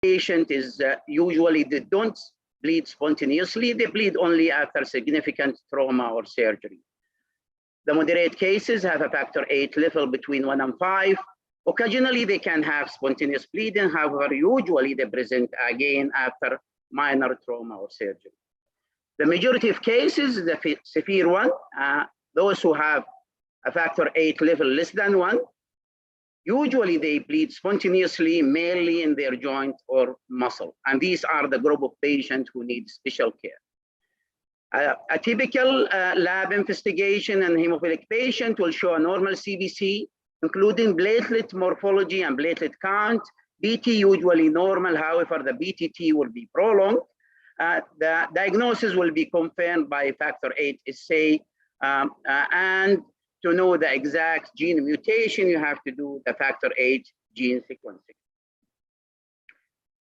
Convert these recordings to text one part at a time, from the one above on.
patient is usually they don't bleed spontaneously, they bleed only after significant trauma or surgery. The moderate cases have a factor VIII level between 1 and 5. Occasionally, they can have spontaneous bleeding. However, usually they present again after minor trauma or surgery. The majority of cases, the severe one, those who have a factor VIII level less than 1, usually they bleed spontaneously, mainly in their joint or muscle. And these are the group of patients who need special care. A typical lab investigation in hemophilic patient will show a normal CBC, including platelet morphology and platelet count. BT usually normal, however, the BTT will be prolonged. The diagnosis will be confirmed by factor VIII assay, and to know the exact gene mutation, you have to do the factor VIII gene sequencing.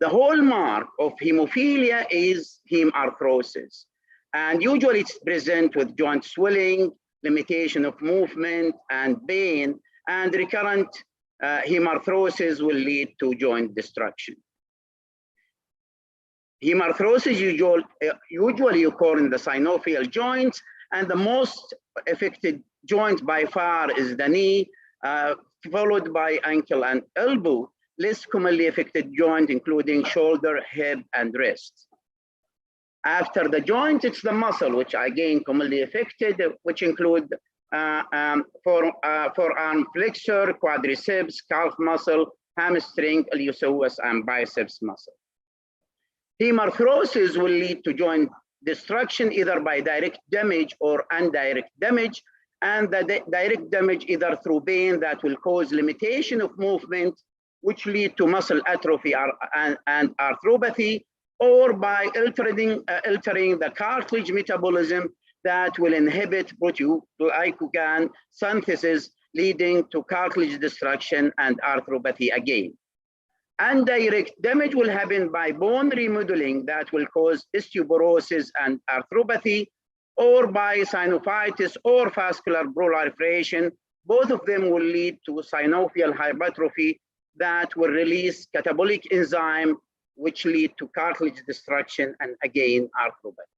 The hallmark of hemophilia is haemarthrosis, and usually it's present with joint swelling, limitation of movement, and pain, and recurrent haemarthrosis will lead to joint destruction. Haemarthrosis usually occur in the synovial joints, and the most affected joint by far is the knee, followed by ankle and elbow. Less commonly affected joint, including shoulder, hip, and wrist. After the joint, it's the muscle, which again commonly affected, which include forearm flexor, quadriceps, calf muscle, hamstring, iliopsoas, and biceps muscle. Haemarthrosis will lead to joint destruction either by direct damage or indirect damage, and the direct damage either through pain that will cause limitation of movement, which lead to muscle atrophy and arthropathy, or by altering the cartilage metabolism that will inhibit proteoglycan synthesis, leading to cartilage destruction and arthropathy again. Indirect damage will happen by bone remodeling that will cause osteoporosis and arthropathy, or by synovitis or vascular proliferation. Both of them will lead to synovial hypertrophy that will release catabolic enzyme, which lead to cartilage destruction and again arthropathy.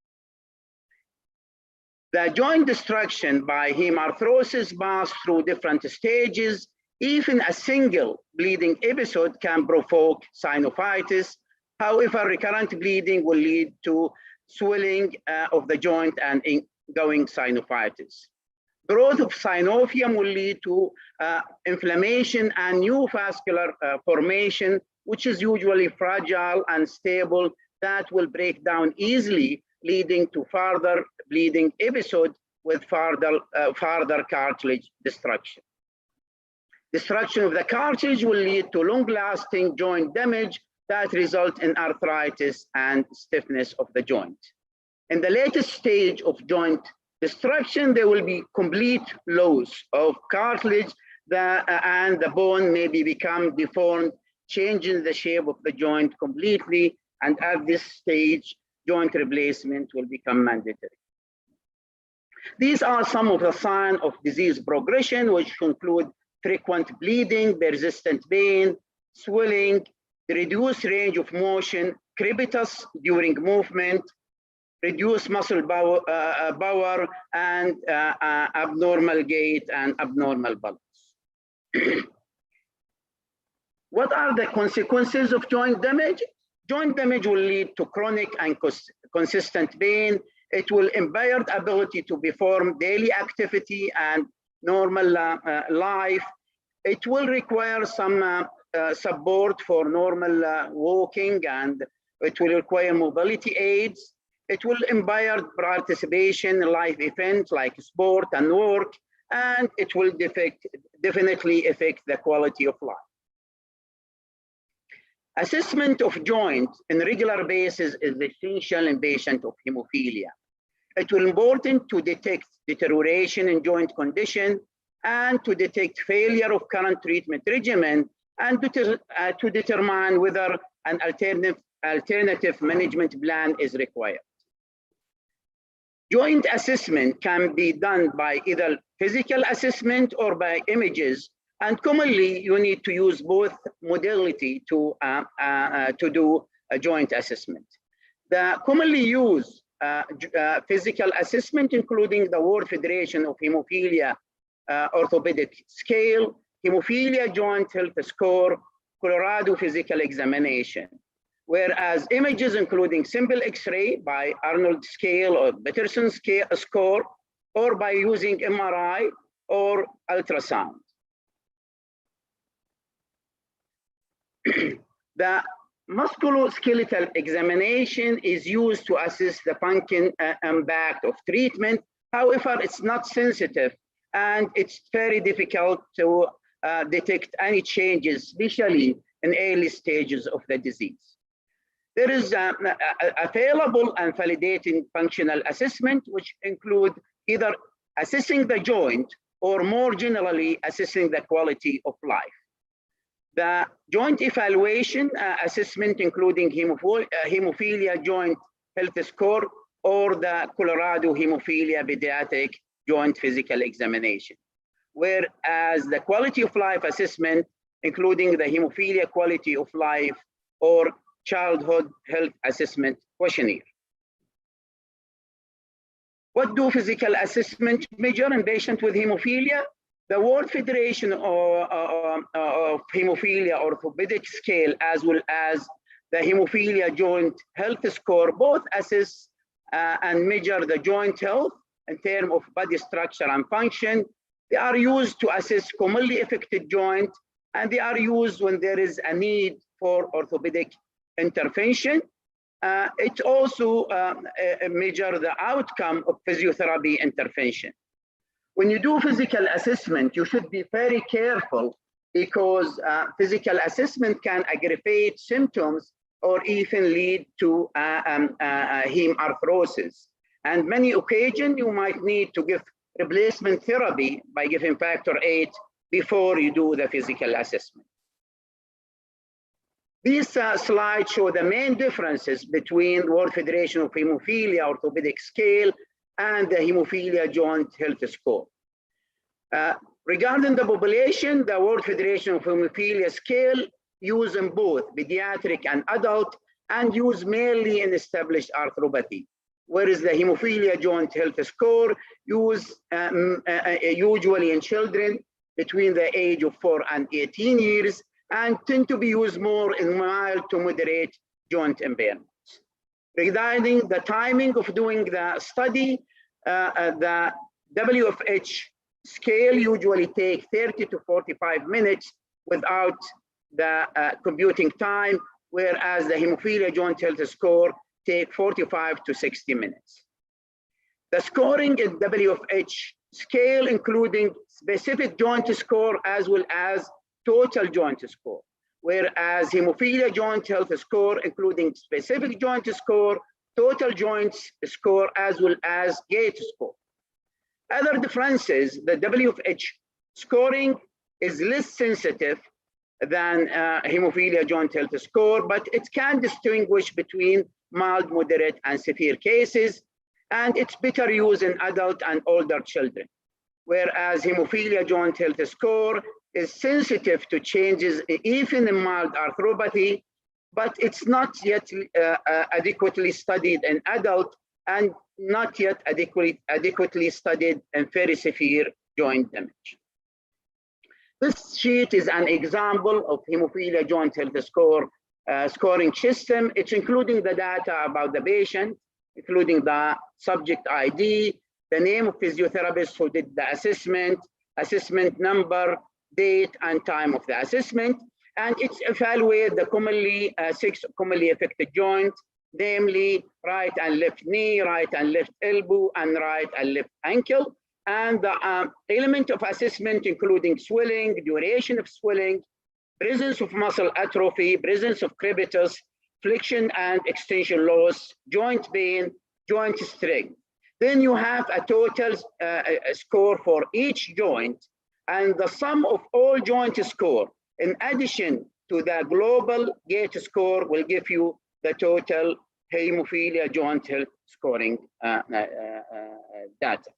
The joint destruction by haemarthrosis passes through different stages. Even a single bleeding episode can provoke synovitis. However, recurrent bleeding will lead to swelling of the joint and ongoing synovitis. Growth of synovium will lead to inflammation and new vascular formation, which is usually fragile and stable, that will break down easily, leading to further bleeding episode with further cartilage destruction. Destruction of the cartilage will lead to long-lasting joint damage that result in arthritis and stiffness of the joint. In the latest stage of joint destruction, there will be complete loss of cartilage, and the bone may become deformed, changing the shape of the joint completely, and at this stage, joint replacement will become mandatory. These are some of the signs of disease progression, which include frequent bleeding, persistent pain, swelling, reduced range of motion, crepitus during movement, reduced muscle power, and abnormal gait and abnormal balance. What are the consequences of joint damage? Joint damage will lead to chronic and consistent pain. It will impair the ability to perform daily activity and normal life. It will require some support for normal walking, and it will require mobility aids. It will impair participation in life events like sport and work, and it will definitely affect the quality of life. Assessment of joint on a regular basis is essential in patients of hemophilia. It will be important to detect deterioration in joint condition and to detect failure of current treatment regimen, and to determine whether an alternative management plan is required. Joint assessment can be done by either physical assessment or by images And commonly, you need to use both modality to do a joint assessment. The commonly used physical assessment, including the World Federation of Hemophilia Orthopedic Scale, Hemophilia Joint Health Score, Colorado Physical Examination. Whereas images including simple X-ray by Arnold scale or Pettersson scale score, or by using MRI or ultrasound. The musculoskeletal examination is used to assess the function impact of treatment. However, it's not sensitive and it's very difficult to detect any changes, especially in early stages of the disease. There is available and validating functional assessment, which include either assessing the joint or more generally assessing the quality of life. The joint evaluation assessment, including hemophilia joint health score or the Colorado Hemophilia Pediatric joint physical examination. Whereas the quality of life assessment, including the hemophilia quality of life or childhood health assessment questionnaire. What do physical assessment measure in patients with hemophilia? The World Federation of Hemophilia Orthopedic Scale, as well as the Hemophilia Joint Health Score, both assess and measure the joint health in terms of body structure and function. They are used to assess commonly affected joint, and they are used when there is a need for orthopedic intervention. It also measures the outcome of physiotherapy intervention. When you do physical assessment, you should be very careful because physical assessment can aggravate symptoms or even lead to haemarthrosis. And many occasions you might need to give replacement therapy by giving factor VIII before you do the physical assessment. These slides show the main differences between the World Federation of Hemophilia Orthopedic Scale and the Hemophilia Joint Health Score. Regarding the population, the World Federation of Hemophilia Scale use in both pediatric and adult and use mainly in established arthropathy, whereas the Hemophilia Joint Health Score use usually in children between the age of 4 and 18 years and tend to be used more in mild to moderate joint impairments. Regarding the timing of doing the study, the WFH scale usually takes 30 to 45 minutes without the computing time, whereas the Hemophilia Joint Health Score takes 45 to 60 minutes. The scoring in WFH scale, including specific joint score as well as total joint score, whereas Hemophilia Joint Health Score, including specific joint score, total joints score, as well as gait score. Other differences, the WFH scoring is less sensitive than Hemophilia Joint Health Score, but it can distinguish between mild, moderate, and severe cases, and it's better used in adult and older children. Whereas Hemophilia Joint Health Score is sensitive to changes even in mild arthropathy, but it's not yet adequately studied in adult and not yet adequately studied in very severe joint damage. This sheet is an example of Hemophilia Joint Health Score scoring system. It's including the data about the patient, including the subject ID, the name of physiotherapist who did the assessment, assessment number, date, and time of the assessment. And it's evaluate the commonly 6 commonly affected joints, namely right and left knee, right and left elbow, and right and left ankle. And the element of assessment, including swelling, duration of swelling, presence of muscle atrophy, presence of crepitus, flexion and extension loss, joint pain, joint strength. Then you have a total score for each joint, and the sum of all joint score in addition to the global gait score will give you the total Hemophilia Joint Health scoring data.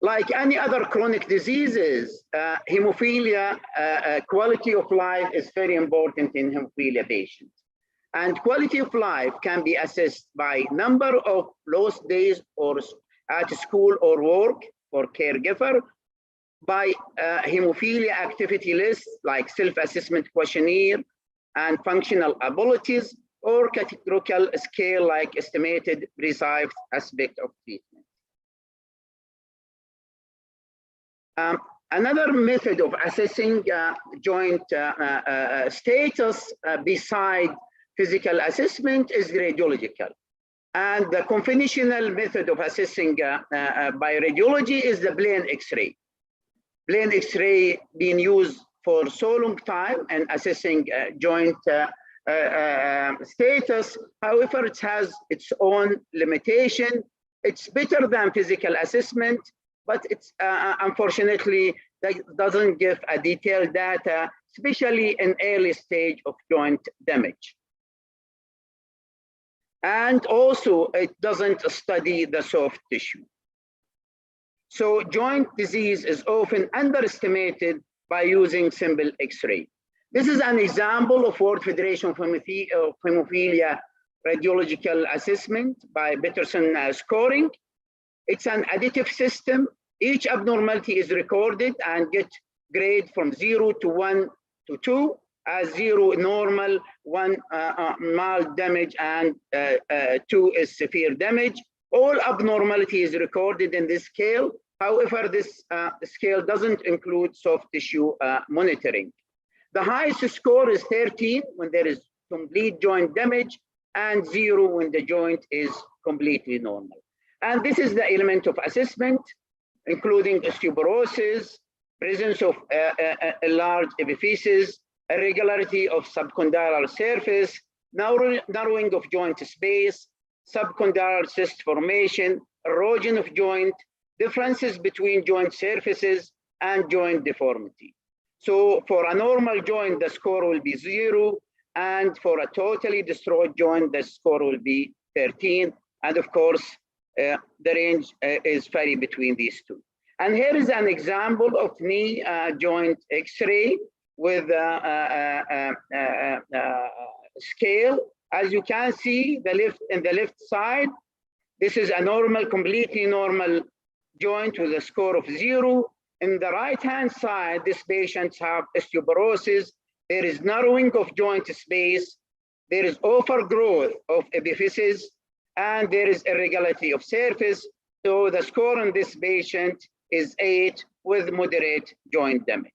Like any other chronic diseases, hemophilia, quality of life is very important in hemophilia patients. And quality of life can be assessed by number of lost days or at school or work for caregiver, by hemophilia activity list like self-assessment questionnaire and functional abilities, or categorical scale like estimated precise aspect of treatment. Another method of assessing joint status beside physical assessment is radiological. And the conventional method of assessing by radiology is the plain X-ray. Plain X-ray being used for so long time and assessing joint status. However, it has its own limitation. It's better than physical assessment, but it's unfortunately that doesn't give a detailed data, especially in early stage of joint damage. And also, it doesn't study the soft tissue. So joint disease is often underestimated by using simple X-ray. This is an example of World Federation of Hemophilia Radiological Assessment by Pettersson scoring. It's an additive system. Each abnormality is recorded and get grade from 0 to 1 to 2, as 0 normal, 1 mild damage, and 2 is severe damage. All abnormality is recorded in this scale. However, this scale doesn't include soft tissue monitoring. The highest score is 13 when there is complete joint damage, and 0 when the joint is completely normal. And this is the element of assessment, including osteoporosis, presence of a large epiphysis, irregularity of subcondylar surface, narrowing of joint space, subcondylar cyst formation, erosion of joint, differences between joint surfaces, and joint deformity. So for a normal joint, the score will be 0, and for a totally destroyed joint, the score will be 13. And of course, the range is vary between these two. And here is an example of knee joint X-ray with scale. As you can see, the left side, this is a normal, completely normal joint with a score of 0. In the right-hand side, these patients have osteoporosis. There is narrowing of joint space. There is overgrowth of epiphysis, and there is irregularity of surface. So the score on this patient is 8 with moderate joint damage.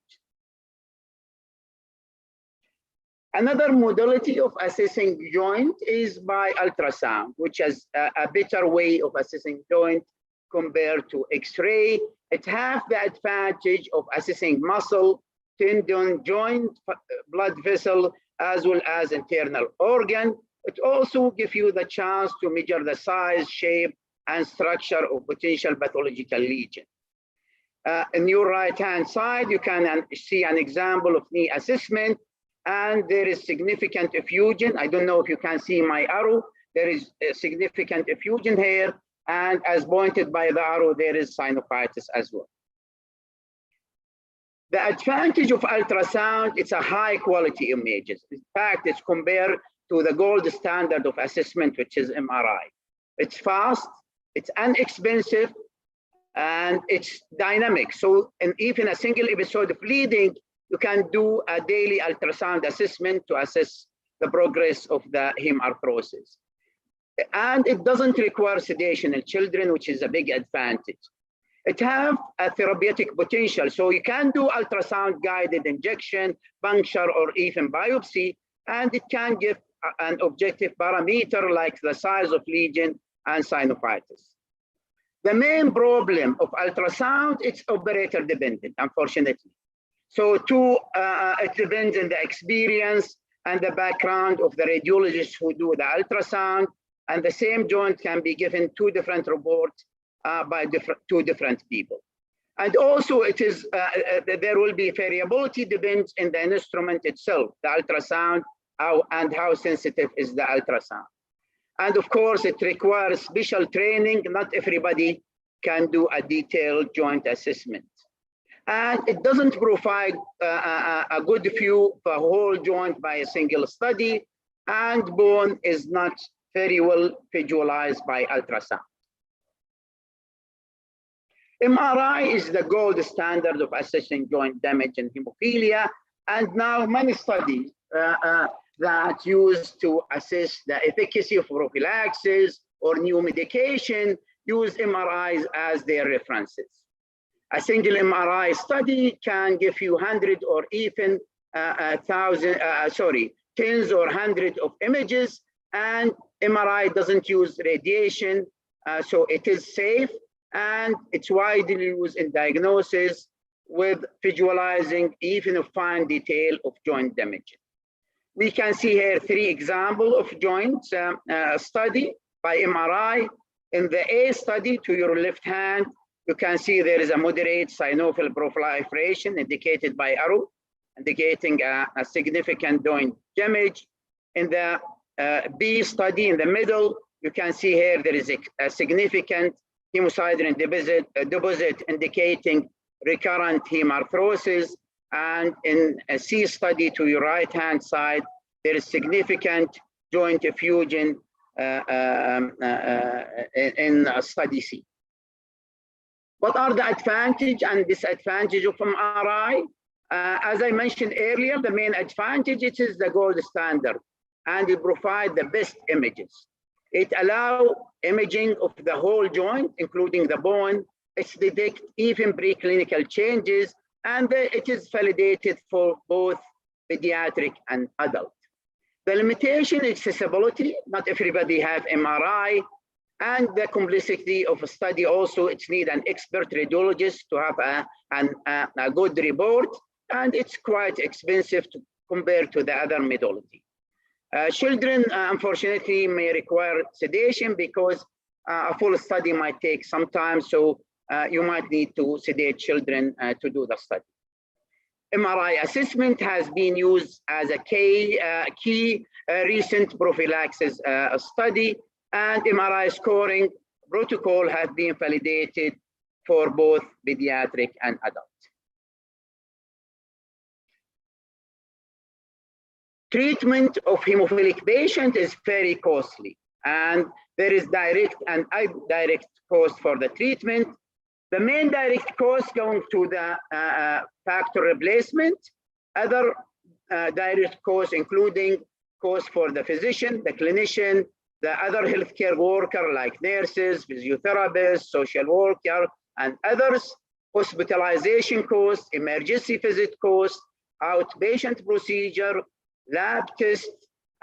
Another modality of assessing joint is by ultrasound, which is a better way of assessing joint compared to X-ray. It has the advantage of assessing muscle, tendon, joint, blood vessel, as well as internal organ. It also gives you the chance to measure the size, shape, and structure of potential pathological lesion. In your right-hand side, you can see an example of knee assessment, and there is significant effusion. I don't know if you can see my arrow. There is a significant effusion here, and as pointed by the arrow, there is sinusitis as well. The advantage of ultrasound, it's a high quality images. In fact, it's compared to the gold standard of assessment, which is MRI. It's fast, it's inexpensive, and it's dynamic. So even a single episode of bleeding, you can do a daily ultrasound assessment to assess the progress of the haemarthrosis. And it doesn't require sedation in children, which is a big advantage. It has a therapeutic potential. So you can do ultrasound guided injection, puncture, or even biopsy, and it can give an objective parameter like the size of lesion and sinusitis. The main problem of ultrasound, it's operator dependent, unfortunately. So it depends on the experience and the background of the radiologists who do the ultrasound, and the same joint can be given 2 different reports by 2 different people. And also it is, there will be variability depends in the instrument itself, the ultrasound, how sensitive is the ultrasound. And of course, it requires special training. Not everybody can do a detailed joint assessment. And it doesn't provide a good view of a whole joint by a single study, and bone is not very well visualized by ultrasound. MRI is the gold standard of assessing joint damage and hemophilia, and now many studies that used to assess the efficacy of prophylaxis or new medication use MRIs as their references. A single MRI study can give you 100 or even tens or hundreds of images, and MRI doesn't use radiation, so it is safe, and it's widely used in diagnosis with visualizing even a fine detail of joint damage. We can see here 3 examples of joints study by MRI. In the A study to your left hand, you can see there is a moderate synovial proliferation indicated by arrow, indicating a significant joint damage. In the B study in the middle, you can see here there is a significant hemosiderin deposit indicating recurrent haemarthrosis. And in a C study to your right-hand side, there is significant joint effusion in study C. What are the advantages and disadvantages of MRI? As I mentioned earlier, the main advantage, it is the gold standard, and it provides the best images. It allows imaging of the whole joint, including the bone. It detects even preclinical changes, and it is validated for both pediatric and adult. The limitation is accessibility. Not everybody have MRI, and the complexity of a study also. It needs an expert radiologist to have a good report, and it's quite expensive compared to the other modality. Children, unfortunately, may require sedation because a full study might take some time, so you might need to sedate children to do the study. MRI assessment has been used as a key recent prophylaxis study, and MRI scoring protocol has been validated for both pediatric and adult. Treatment of hemophilic patient is very costly, and there is direct and indirect cost for the treatment. The main direct cost going to the factor replacement, other direct costs including cost for the physician, the clinician, the other healthcare worker like nurses, physiotherapists, social worker, and others, hospitalization costs, emergency visit costs, outpatient procedure, lab tests,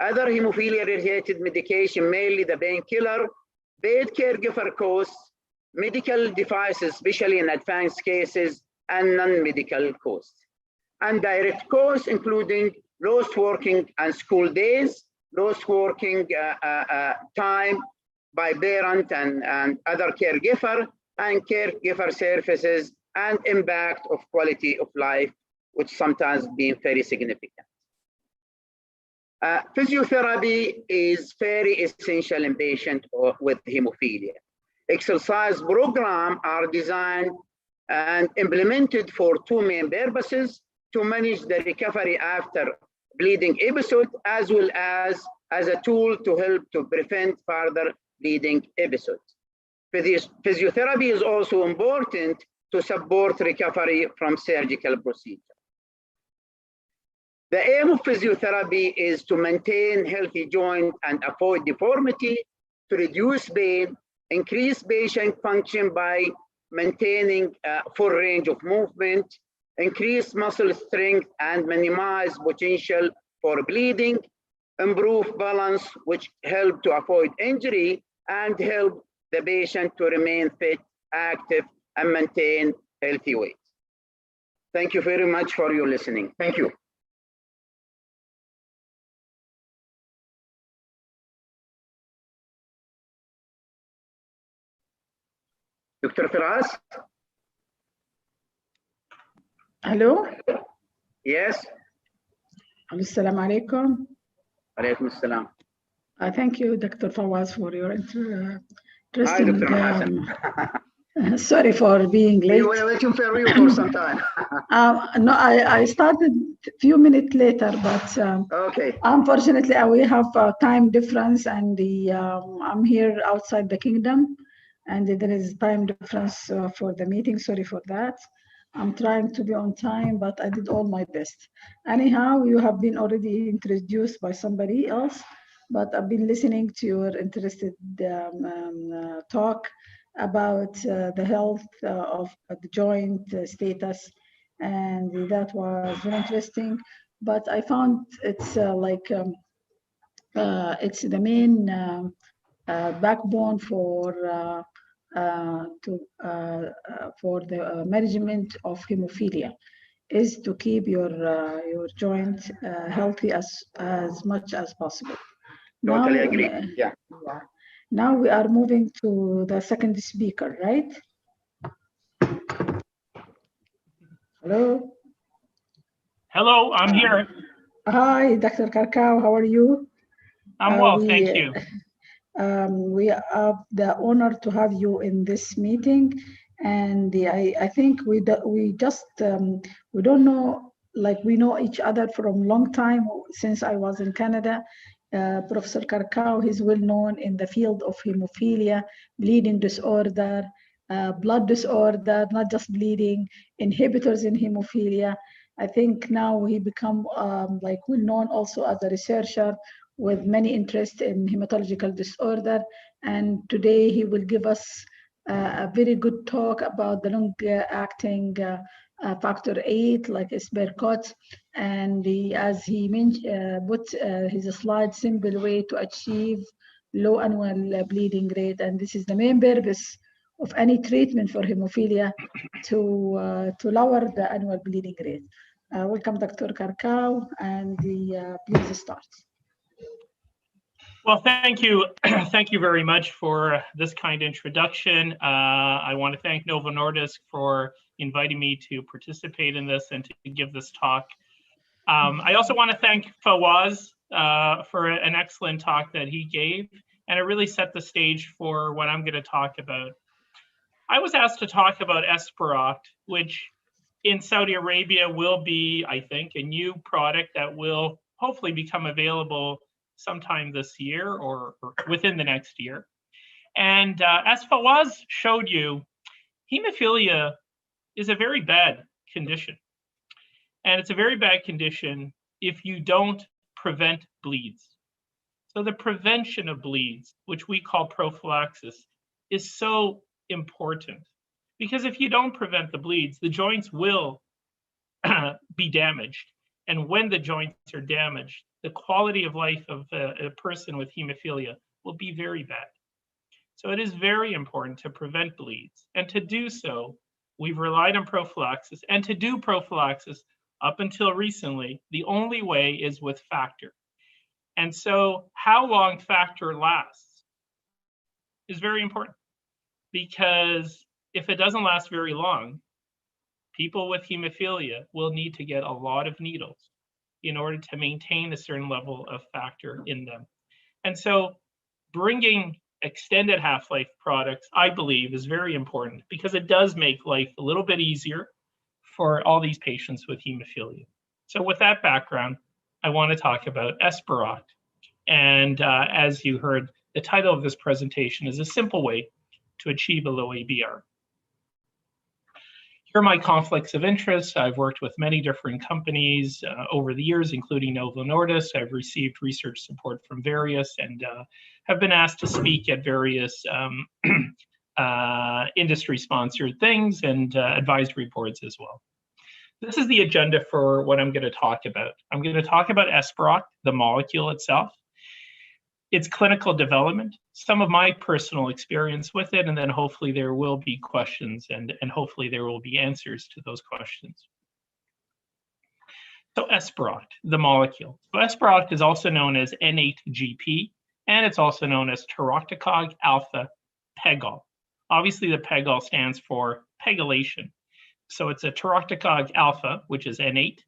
other hemophilia-related medication, mainly the painkiller, paid caregiver costs, medical devices, especially in advanced cases, and non-medical costs. And direct costs, including lost working and school days, lost working time by parent and other caregiver, and caregiver services, and impact of quality of life, which sometimes being very significant. Physiotherapy is very essential in patients with hemophilia. Exercise programs are designed and implemented for 2 main purposes: to manage the recovery after bleeding episode, as well as a tool to help to prevent further bleeding episodes. Physiotherapy is also important to support recovery from surgical procedure. The aim of physiotherapy is to maintain healthy joint and avoid deformity, to reduce pain, increase patient function by maintaining a full range of movement, increase muscle strength and minimize potential for bleeding, improve balance, which help to avoid injury, and help the patient to remain fit, active, and maintain healthy weight. Thank you very much for your listening. Thank you. Dr. Firas? Hello? Yes. Assalamu alaikum. Alaikum assalam. Thank you, Dr. Fawaz, for your interesting. Hi, Dr. Hassan. Sorry for being We late. were waiting for you for some time. No, I started a few minutes later, but Okay. unfortunately, we have a time difference, and I'm here outside the kingdom, and there is time difference for the meeting. Sorry for that. I'm trying to be on time, but I did all my best. Anyhow, you have been already introduced by somebody else, but I've been listening to your interested talk about the health of the joint status, and that was very interesting. But I found it's it's the main backbone for the management of hemophilia is to keep your joint healthy as much as possible. Totally Now, agree. Yeah. now we are moving to the second speaker, right? Hello. Hello, I'm here. Hi, Dr. Karkau. How are you? I'm well, thank you. We have the honor to have you in this meeting, and I think we don't know, like we know each other from a long time since I was in Canada. Professor Karkau, he's well known in the field of hemophilia, bleeding disorder, blood disorder, not just bleeding, inhibitors in hemophilia. I think now he become like well known also as a researcher with many interest in hematological disorder. And today he will give us a very good talk about the long-acting factor 8, like Esperoct. And as he put his slide, simple way to achieve low annual bleeding rate. And this is the main purpose of any treatment for hemophilia, to lower the annual bleeding rate. Welcome, Dr. Karkau, and please start. Well, thank you. Thank you very much for this kind introduction. I want to thank Novo Nordisk for inviting me to participate in this and to give this talk. I also want to thank Fawaz for an excellent talk that he gave, and it really set the stage for what I'm going to talk about. I was asked to talk about Esperoct, which in Saudi Arabia will be, I think, a new product that will hopefully become available sometime this year or within the next year. And as Fawaz showed you, hemophilia is a very bad condition. And it's a very bad condition if you don't prevent bleeds. So the prevention of bleeds, which we call prophylaxis, is so important. Because if you don't prevent the bleeds, the joints will be damaged. And when the joints are damaged, the quality of life of a person with hemophilia will be very bad. So it is very important to prevent bleeds. And to do so, we've relied on prophylaxis. And to do prophylaxis, up until recently, the only way is with factor. And so how long factor lasts is very important. Because if it doesn't last very long, people with hemophilia will need to get a lot of needles in order to maintain a certain level of factor in them. And so bringing extended half-life products, I believe, is very important because it does make life a little bit easier for all these patients with hemophilia. So with that background, I want to talk about Esperoct. And as you heard, the title of this presentation is A Simple Way to Achieve a Low ABR. Here are my conflicts of interest. I've worked with many different companies over the years, including Novo Nordisk. I've received research support from various and have been asked to speak at various industry-sponsored things and advisory boards as well. This is the agenda for what I'm going to talk about. I'm going to talk about Esperoct, the molecule itself, its clinical development, some of my personal experience with it, and then hopefully there will be questions and hopefully there will be answers to those questions. So Esperoct, the molecule. So Esperoct is also known as N8GP, and it's also known as Teroctocog alpha pegol. Obviously the pegol stands for pegylation. So it's a Teroctocog alpha, which is N8,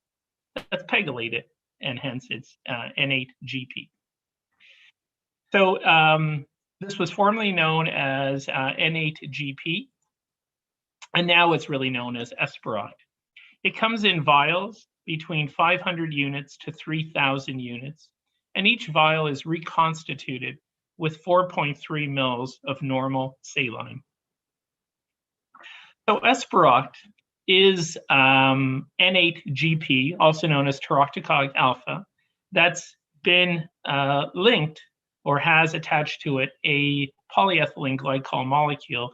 that's pegylated, and hence it's N8GP. So this was formerly known as N8GP, and now it's really known as Esperoct. It comes in vials between 500 units to 3,000 units, and each vial is reconstituted with 4.3 mils of normal saline. So Esperoct is N8-GP, also known as teroctocog alpha, that's been linked or has attached to it a polyethylene glycol molecule,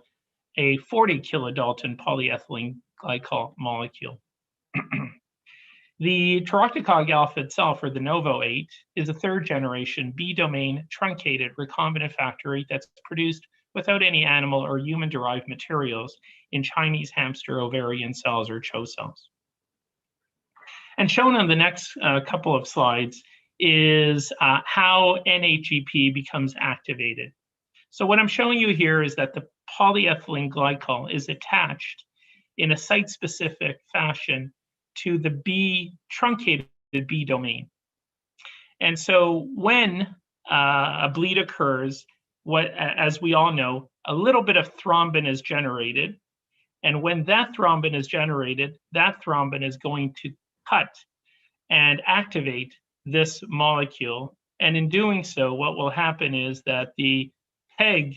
a 40 kilodalton polyethylene glycol molecule. The teroctocog alpha itself, or the Novo-8, is a third generation B-domain truncated recombinant factor 8 that's produced without any animal or human-derived materials in Chinese hamster ovarian cells or CHO cells. And shown on the next couple of slides is how N8-GP becomes activated. So what I'm showing you here is that the polyethylene glycol is attached in a site-specific fashion to the B truncated B domain. And so when a bleed occurs, as we all know, a little bit of thrombin is generated. And when that thrombin is generated, that thrombin is going to cut and activate this molecule. And in doing so, what will happen is that the PEG,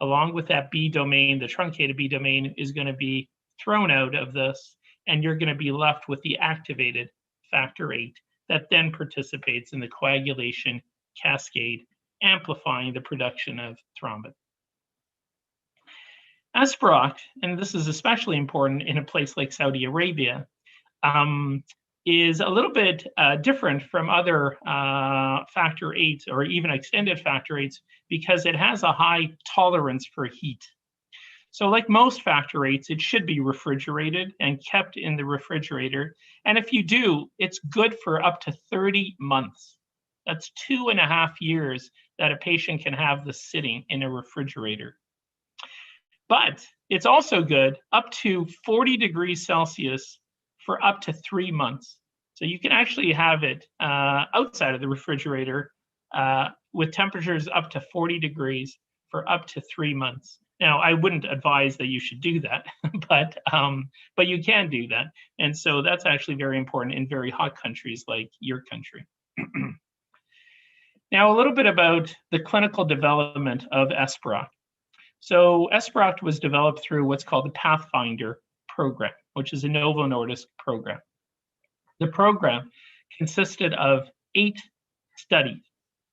along with that B domain, the truncated B domain, is going to be thrown out of this, and you're going to be left with the activated factor 8 that then participates in the coagulation cascade, amplifying the production of thrombin. Esperoct, and this is especially important in a place like Saudi Arabia, is a little bit different from other factor 8s or even extended factor 8s because it has a high tolerance for heat. So like most factor 8s, it should be refrigerated and kept in the refrigerator. And if you do, it's good for up to 30 months. That's 2.5 years that a patient can have this sitting in a refrigerator. But it's also good up to 40 degrees Celsius for up to 3 months. So you can actually have it outside of the refrigerator with temperatures up to 40 degrees for up to 3 months. Now, I wouldn't advise that you should do that, but you can do that. And so that's actually very important in very hot countries like your country. Now, a little bit about the clinical development of Esperoct. So Esperoct was developed through what's called the Pathfinder program, which is a Novo Nordisk program. The program consisted of 8 studies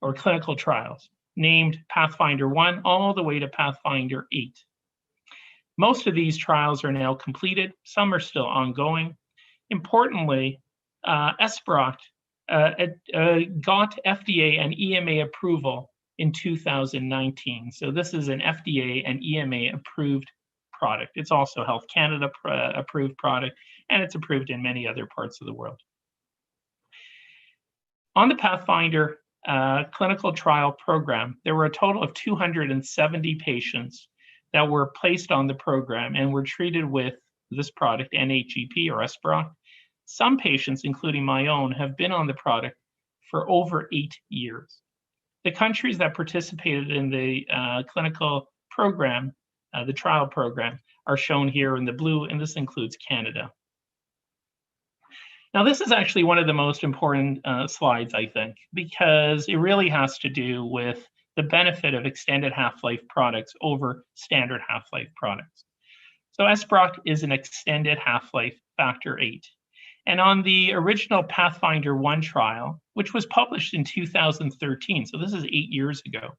or clinical trials named Pathfinder 1 all the way to Pathfinder 8. Most of these trials are now completed. Some are still ongoing. Importantly, Esperoct got FDA and EMA approval in 2019. So this is an FDA and EMA approved product. It's also Health Canada approved product, and it's approved in many other parts of the world. On the Pathfinder clinical trial program, there were a total of 270 patients that were placed on the program and were treated with this product, N8-GP or Esperoct. Some patients, including my own, have been on the product for over 8 years. The countries that participated in the clinical program, the trial program, are shown here in the blue, and this includes Canada. Now, this is actually one of the most important slides, I think, because it really has to do with the benefit of extended half-life products over standard half-life products. So Esperoct is an extended half-life factor 8. And on the original Pathfinder 1 trial, which was published in 2013, so this is 8 years ago,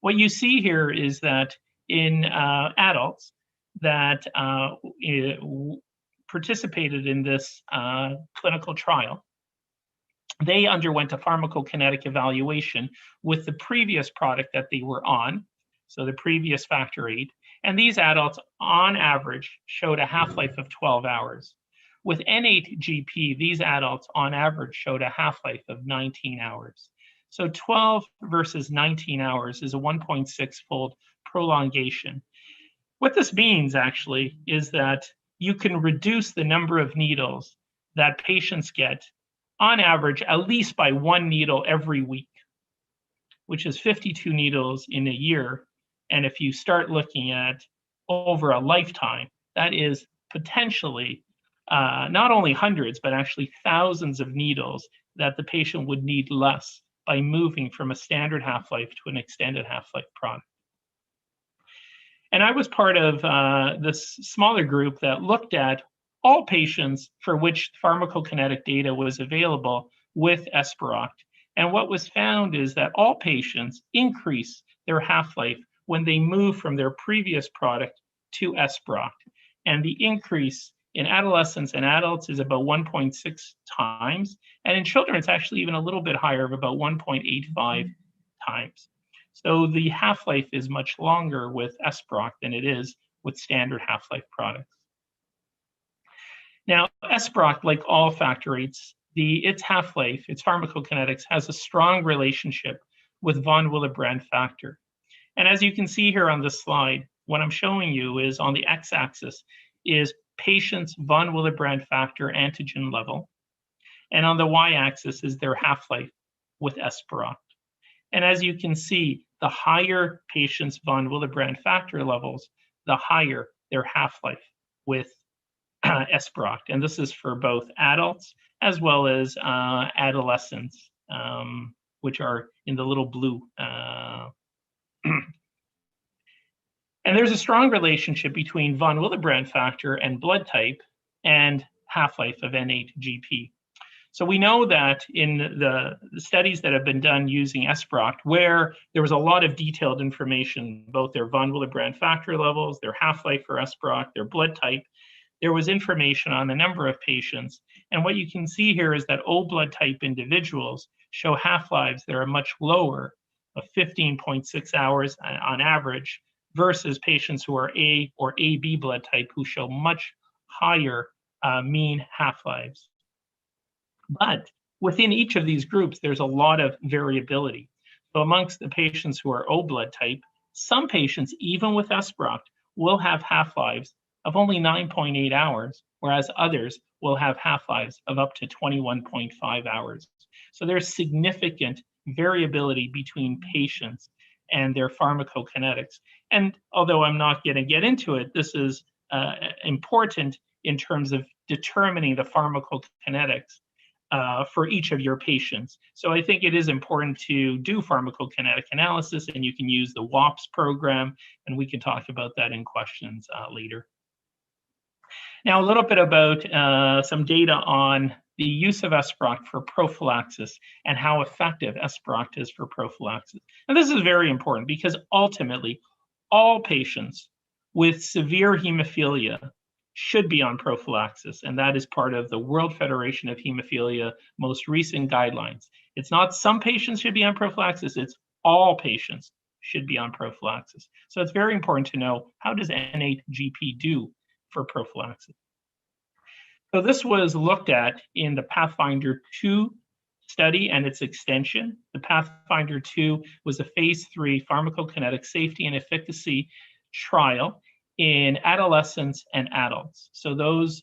what you see here is that in adults that participated in this clinical trial, they underwent a pharmacokinetic evaluation with the previous product that they were on, so the previous factor 8, and these adults on average showed a half-life of 12 hours. With N8-GP, these adults on average showed a half-life of 19 hours. So 12 versus 19 hours is a 1.6-fold prolongation. What this means actually is that you can reduce the number of needles that patients get on average at least by 1 needle every week, which is 52 needles in a year. And if you start looking at over a lifetime, that is potentially not only hundreds, but actually thousands of needles that the patient would need less by moving from a standard half-life to an extended half-life product. And I was part of this smaller group that looked at all patients for which pharmacokinetic data was available with Esperoct. And what was found is that all patients increase their half-life when they move from their previous product to Esperoct. And the increase in adolescents and adults is about 1.6 times. And in children, it's actually even a little bit higher, of about 1.85 times. So the half-life is much longer with Esperoct than it is with standard half-life products. Now, Esperoct, like all factor VIIIs, its half-life, its pharmacokinetics, has a strong relationship with von Willebrand factor. And as you can see here on this slide, what I'm showing you is on the x-axis is patient's von Willebrand factor antigen level. And on the y-axis is their half-life with Esperoct. And as you can see, the higher patient's von Willebrand factor levels, the higher their half-life with Esperoct. And this is for both adults as well as adolescents, which are in the little blue. And there's a strong relationship between von Willebrand factor and blood type and half-life of N8-GP. So we know that in the studies that have been done using Esperoct, where there was a lot of detailed information, both their von Willebrand factor levels, their half-life for Esperoct, their blood type, there was information on the number of patients. And what you can see here is that O blood type individuals show half-lives that are much lower, of 15.6 hours on average, versus patients who are A or AB blood type who show much higher mean half-lives. But within each of these groups, there's a lot of variability. So amongst the patients who are O blood type, some patients, even with Esperoct, will have half-lives of only 9.8 hours, whereas others will have half-lives of up to 21.5 hours. So there's significant variability between patients and their pharmacokinetics. And although I'm not going to get into it, this is important in terms of determining the pharmacokinetics for each of your patients. So I think it is important to do pharmacokinetic analysis, and you can use the WAPS program, and we can talk about that in questions later. Now, a little bit about some data on the use of Esperoct for prophylaxis and how effective Esperoct is for prophylaxis. And this is very important because ultimately, all patients with severe hemophilia should be on prophylaxis, and that is part of the World Federation of Hemophilia most recent guidelines. It's not some patients should be on prophylaxis, it's all patients should be on prophylaxis. So it's very important to know, how does N8-GP do for prophylaxis? So this was looked at in the Pathfinder 2 study and its extension. The Pathfinder 2 was a phase 3 pharmacokinetic safety and efficacy trial in adolescents and adults. So those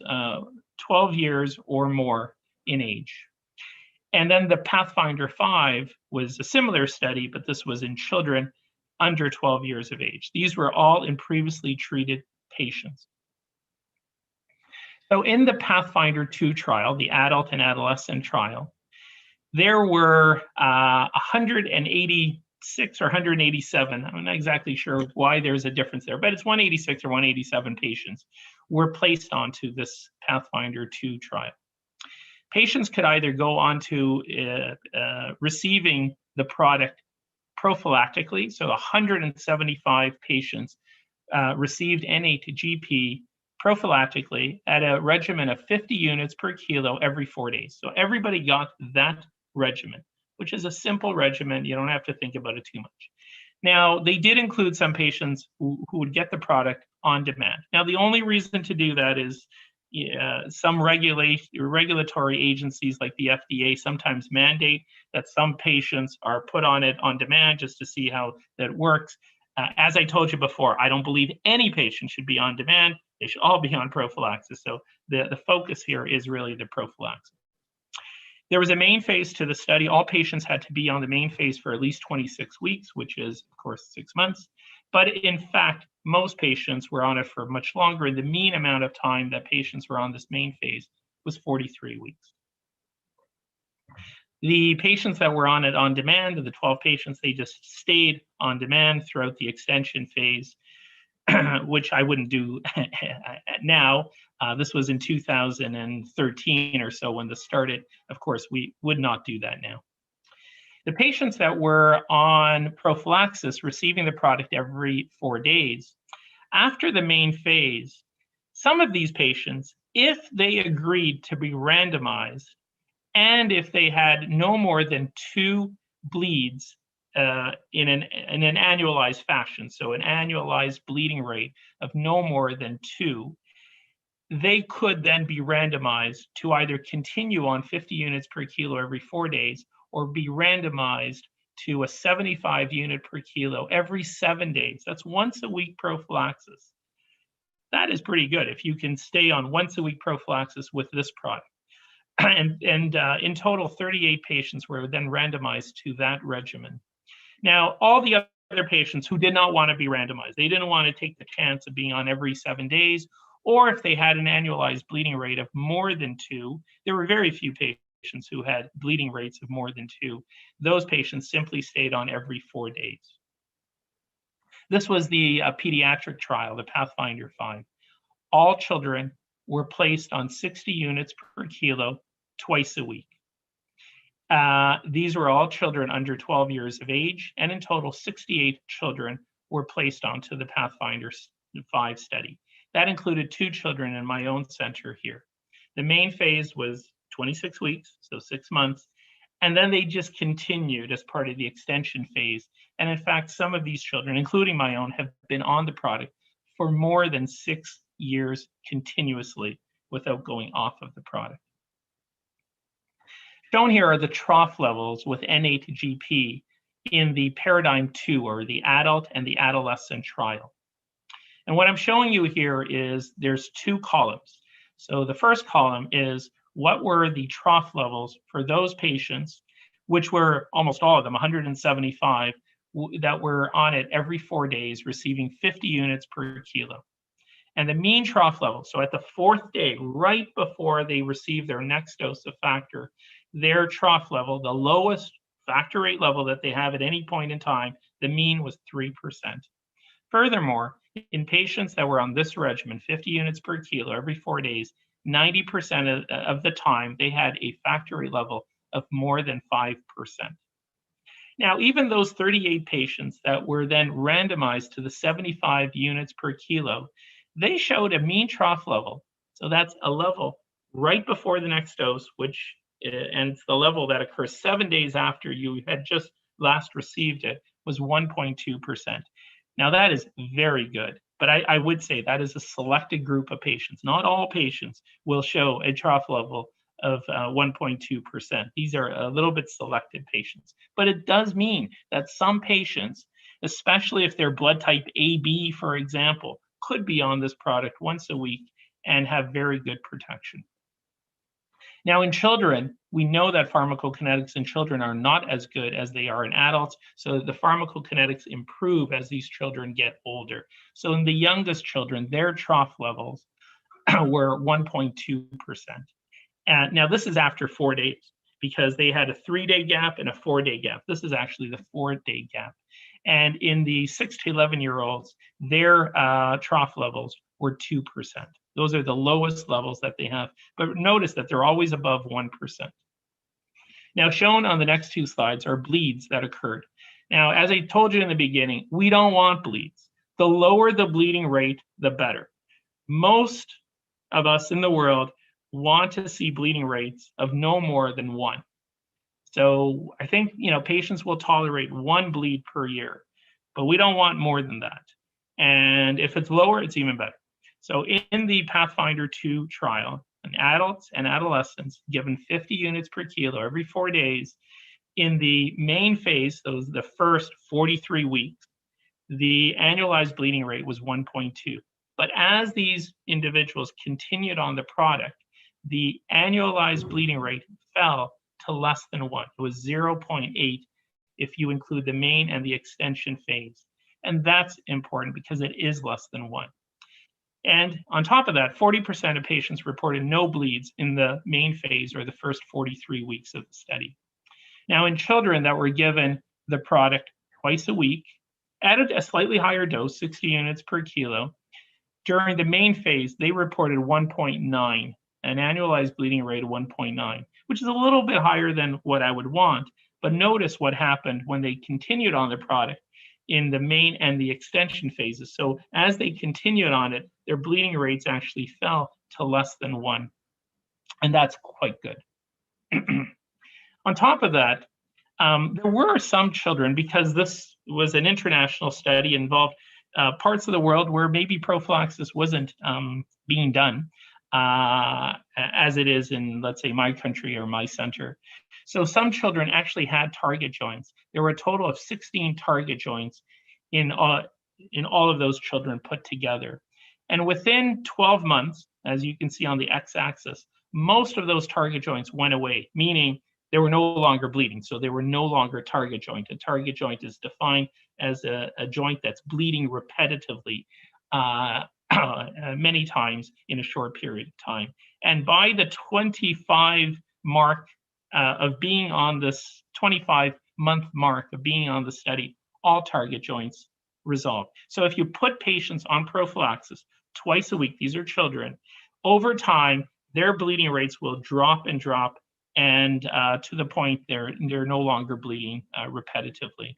12 years or more in age. And then the Pathfinder 5 was a similar study, but this was in children under 12 years of age. These were all in previously treated patients. So in the Pathfinder 2 trial, the adult and adolescent trial, there were 186 or 187, I'm not exactly sure why there's a difference there, but it's 186 or 187 patients were placed onto this Pathfinder 2 trial. Patients could either go on to receiving the product prophylactically, so 175 patients received N8-GP prophylactically at a regimen of 50 units per kilo every 4 days. So everybody got that regimen, which is a simple regimen. You don't have to think about it too much. Now, they did include some patients who would get the product on demand. Now, the only reason to do that is some regulatory agencies like the FDA sometimes mandate that some patients are put on it on demand just to see how that works. As I told you before, I don't believe any patient should be on demand. They should all be on prophylaxis. So the focus here is really the prophylaxis. There was a main phase to the study. All patients had to be on the main phase for at least 26 weeks, which is, of course, 6 months. But in fact, most patients were on it for much longer. And the mean amount of time that patients were on this main phase was 43 weeks. The patients that were on it on demand, the 12 patients, they just stayed on demand throughout the extension phase, which I wouldn't do now. This was in 2013 or so when this started. Of course, we would not do that now. The patients that were on prophylaxis, receiving the product every 4 days, after the main phase, some of these patients, if they agreed to be randomized, and if they had no more than 2 bleeds in an annualized fashion, so an annualized bleeding rate of no more than 2, they could then be randomized to either continue on 50 units per kilo every 4 days or be randomized to a 75 unit per kilo every 7 days. That's once a week prophylaxis. That is pretty good if you can stay on once a week prophylaxis with this product. And in total, 38 patients were then randomized to that regimen. Now, all the other patients who did not want to be randomized, they didn't want to take the chance of being on every 7 days, or if they had an annualized bleeding rate of more than 2, there were very few patients who had bleeding rates of more than 2. Those patients simply stayed on every 4 days. This was the pediatric trial, the Pathfinder 5. All children were placed on 60 units per kilo twice a week. These were all children under 12 years of age, and in total, 68 children were placed onto the Pathfinder 5 study. That included 2 children in my own center here. The main phase was 26 weeks, so 6 months, and then they just continued as part of the extension phase. And in fact, some of these children, including my own, have been on the product for more than 6 years continuously without going off of the product. Shown here are the trough levels with NA to GP in the paradigm 2, or the adult and the adolescent trial. And what I'm showing you here is there's 2 columns. So the first column is what were the trough levels for those patients, which were almost all of them, 175, that were on it every 4 days, receiving 50 units per kilo. And the mean trough level, so at the 4th day, right before they receive their next dose of factor, their trough level, the lowest factor rate level that they have at any point in time, the mean was 3%. Furthermore, in patients that were on this regimen, 50 units per kilo every 4 days, 90% of the time they had a factor rate level of more than 5%. Now, even those 38 patients that were then randomized to the 75 units per kilo, they showed a mean trough level. So that's a level right before the next dose, which, and it's the level that occurs 7 days after you had just last received it, was 1.2%. Now that is very good, but I would say that is a selected group of patients. Not all patients will show a trough level of 1.2%. These are a little bit selected patients, but it does mean that some patients, especially if they're blood type AB, for example, could be on this product once a week and have very good protection. Now, in children, we know that pharmacokinetics in children are not as good as they are in adults, so the pharmacokinetics improve as these children get older. So in the youngest children, their trough levels were 1.2%. And now this is after 4 days, because they had a 3-day gap and a 4-day gap. This is actually the 4-day gap. And in the 6 to 11-year-olds, their trough levels were 2%. Those are the lowest levels that they have. But notice that they're always above 1%. Now, shown on the next 2 slides are bleeds that occurred. Now, as I told you in the beginning, we don't want bleeds. The lower the bleeding rate, the better. Most of us in the world want to see bleeding rates of no more than 1. So I think, patients will tolerate 1 bleed per year, but we don't want more than that. And if it's lower, it's even better. So in the Pathfinder 2 trial, in adults and adolescents given 50 units per kilo every 4 days, in the main phase, those the first 43 weeks, the annualized bleeding rate was 1.2. But as these individuals continued on the product, the annualized bleeding rate fell to less than 1. It was 0.8 if you include the main and the extension phase. And that's important because it is less than 1. And on top of that, 40% of patients reported no bleeds in the main phase or the first 43 weeks of the study. Now, in children that were given the product twice a week, at a slightly higher dose, 60 units per kilo, during the main phase, they reported 1.9, an annualized bleeding rate of 1.9, which is a little bit higher than what I would want. But notice what happened when they continued on the product in the main and the extension phases. So as they continued on it, their bleeding rates actually fell to less than 1. And that's quite good. On top of that, there were some children, because this was an international study, involved parts of the world where maybe prophylaxis wasn't being done as it is in, let's say, my country or my center. So some children actually had target joints. There were a total of 16 target joints in all of those children put together. And within 12 months, as you can see on the x-axis, most of those target joints went away, meaning they were no longer bleeding. So they were no longer a target joint. A target joint is defined as a joint that's bleeding repetitively many times in a short period of time. And by the 25 mark of being on this 25-month mark of being on the study, all target joints resolved. So if you put patients on prophylaxis twice a week, these are children, over time, their bleeding rates will drop and drop, and to the point they're no longer bleeding repetitively.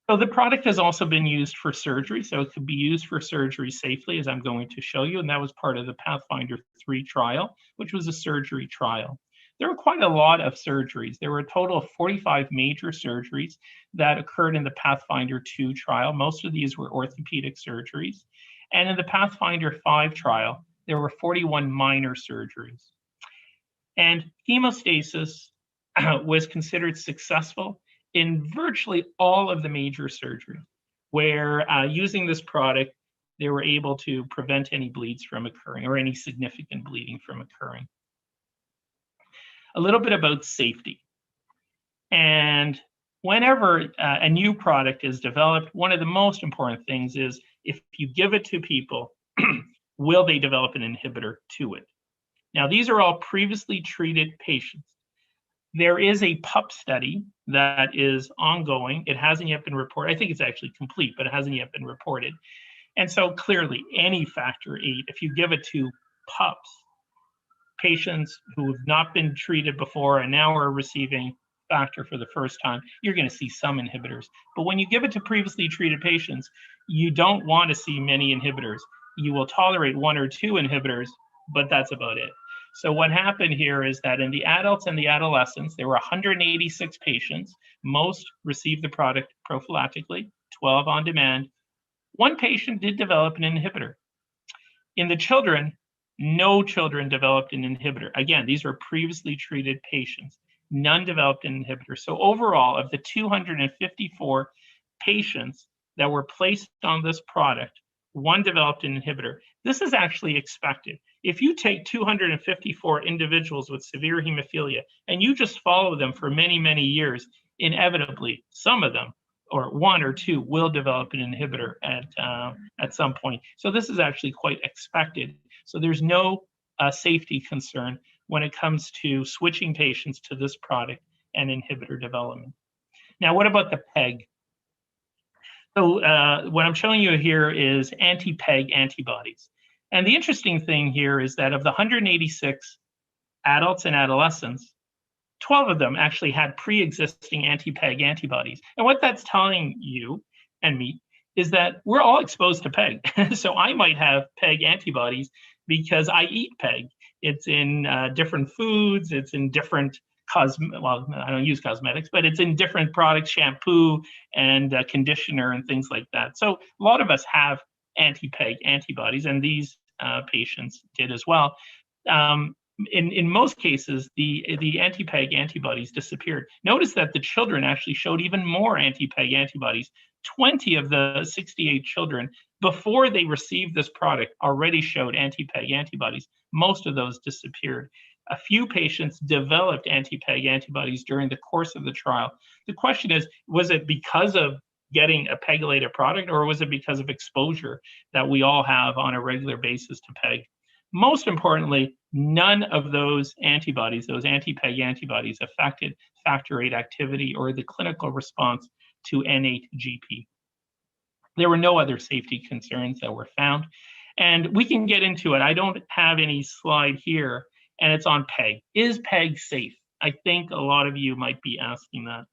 So the product has also been used for surgery, so it could be used for surgery safely, as I'm going to show you, and that was part of the Pathfinder 3 trial, which was a surgery trial. There were quite a lot of surgeries. There were a total of 45 major surgeries that occurred in the Pathfinder 2 trial. Most of these were orthopedic surgeries. And in the Pathfinder 5 trial, there were 41 minor surgeries. And hemostasis was considered successful in virtually all of the major surgeries, where using this product, they were able to prevent any bleeds from occurring or any significant bleeding from occurring. A little bit about safety. And whenever a new product is developed, one of the most important things is if you give it to people, will they develop an inhibitor to it? Now, these are all previously treated patients. There is a PUP study that is ongoing. It hasn't yet been reported. I think it's actually complete, but it hasn't yet been reported. And so clearly, any factor VIII, if you give it to PUPs, patients who have not been treated before and now are receiving factor for the first time, you're going to see some inhibitors. But when you give it to previously treated patients, you don't want to see many inhibitors. You will tolerate 1 or 2 inhibitors, but that's about it. So what happened here is that in the adults and the adolescents, there were 186 patients. Most received the product prophylactically, 12 on demand. 1 patient did develop an inhibitor. In the children, no children developed an inhibitor. Again, these were previously treated patients. None developed an inhibitor. So overall, of the 254 patients that were placed on this product, 1 developed an inhibitor. This is actually expected. If you take 254 individuals with severe hemophilia and you just follow them for many, many years, inevitably, some of them, or 1 or 2, will develop an inhibitor at some point. So this is actually quite expected. So there's no safety concern when it comes to switching patients to this product and inhibitor development. Now, what about the PEG? So what I'm showing you here is anti-PEG antibodies. And the interesting thing here is that of the 186 adults and adolescents, 12 of them actually had pre-existing anti-PEG antibodies. And what that's telling you and me is that we're all exposed to PEG. So I might have PEG antibodies because I eat PEG. It's in different foods, it's in different well, I don't use cosmetics, but it's in different products, shampoo and conditioner and things like that. So a lot of us have anti-PEG antibodies, and these patients did as well. In most cases, the anti-PEG antibodies disappeared. Notice that the children actually showed even more anti-PEG antibodies. 20 of the 68 children, before they received this product, already showed anti-PEG antibodies. Most of those disappeared. A few patients developed anti-PEG antibodies during the course of the trial. The question is, was it because of getting a PEGylated product, or was it because of exposure that we all have on a regular basis to PEG? Most importantly, none of those antibodies, those anti-PEG antibodies, affected factor VIII activity or the clinical response to N8-GP. There were no other safety concerns that were found. And we can get into it. I don't have any slide here, and it's on PEG. Is PEG safe? I think a lot of you might be asking that.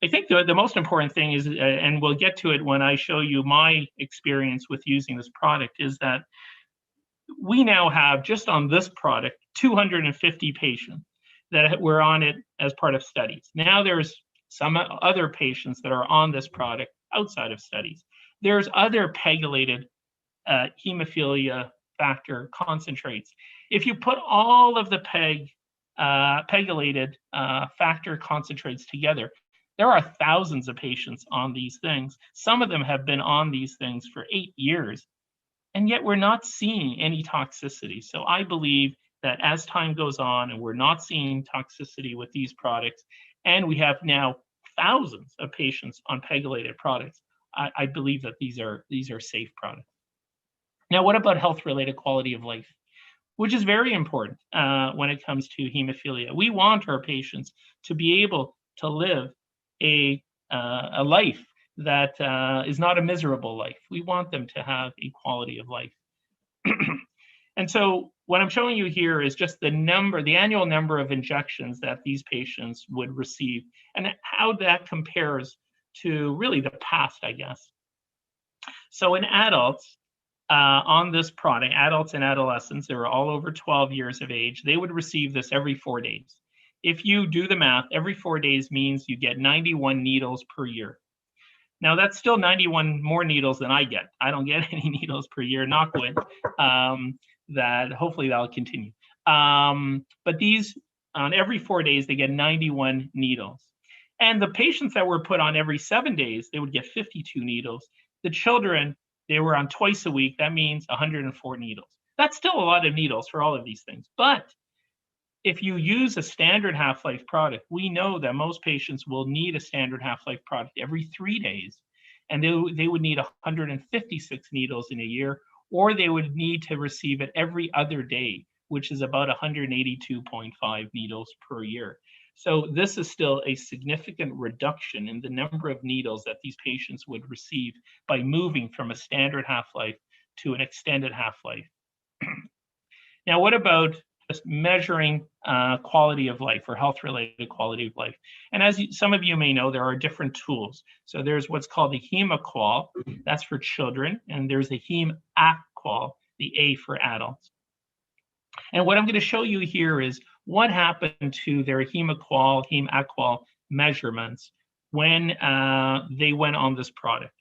I think the most important thing is, and we'll get to it when I show you my experience with using this product, is that we now have, just on this product, 250 patients that were on it as part of studies. Now there's some other patients that are on this product outside of studies. There's other PEGylated hemophilia factor concentrates. If you put all of the PEGylated factor concentrates together, there are thousands of patients on these things. Some of them have been on these things for 8 years, and yet we're not seeing any toxicity. So I believe that as time goes on and we're not seeing toxicity with these products, and we have now thousands of patients on PEGylated products, I believe that these are safe products. Now, what about health-related quality of life, which is very important when it comes to hemophilia? We want our patients to be able to live a life that is not a miserable life. We want them to have a quality of life. And so what I'm showing you here is just the annual number of injections that these patients would receive, and how that compares to really the past, I guess. So in adults, on this product, adults and adolescents, they were all over 12 years of age, they would receive this every 4 days. If you do the math, every 4 days means you get 91 needles per year. Now, that's still 91 more needles than I get. I don't get any needles per year, knock wood. That hopefully that'll continue. But these, on every 4 days, they get 91 needles. And the patients that were put on every 7 days, they would get 52 needles. The children, they were on twice a week. That means 104 needles. That's still a lot of needles for all of these things. But if you use a standard half-life product, we know that most patients will need a standard half-life product every 3 days. And they would need 156 needles in a year, or they would need to receive it every other day, which is about 182.5 needles per year. So this is still a significant reduction in the number of needles that these patients would receive by moving from a standard half-life to an extended half-life. Now, what about just measuring quality of life or health-related quality of life? And as some of you may know, there are different tools. So there's what's called the HemoQual, that's for children, and there's the HemAQual, the A for adults. And what I'm going to show you here is what happened to their HemoQual, HemAQual measurements when they went on this product.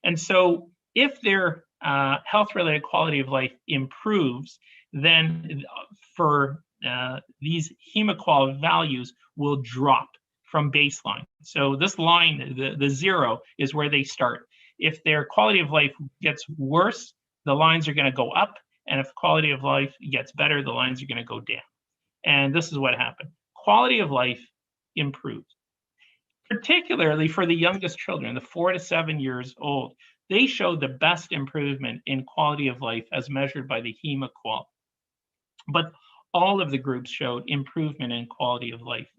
And so if their health-related quality of life improves, then for these HemoQual values will drop from baseline. So this line, the 0, is where they start. If their quality of life gets worse, the lines are going to go up. And if quality of life gets better, the lines are going to go down. And this is what happened. Quality of life improved, particularly for the youngest children, the 4 to 7 years old. They showed the best improvement in quality of life as measured by the HemoQual. But all of the groups showed improvement in quality of life,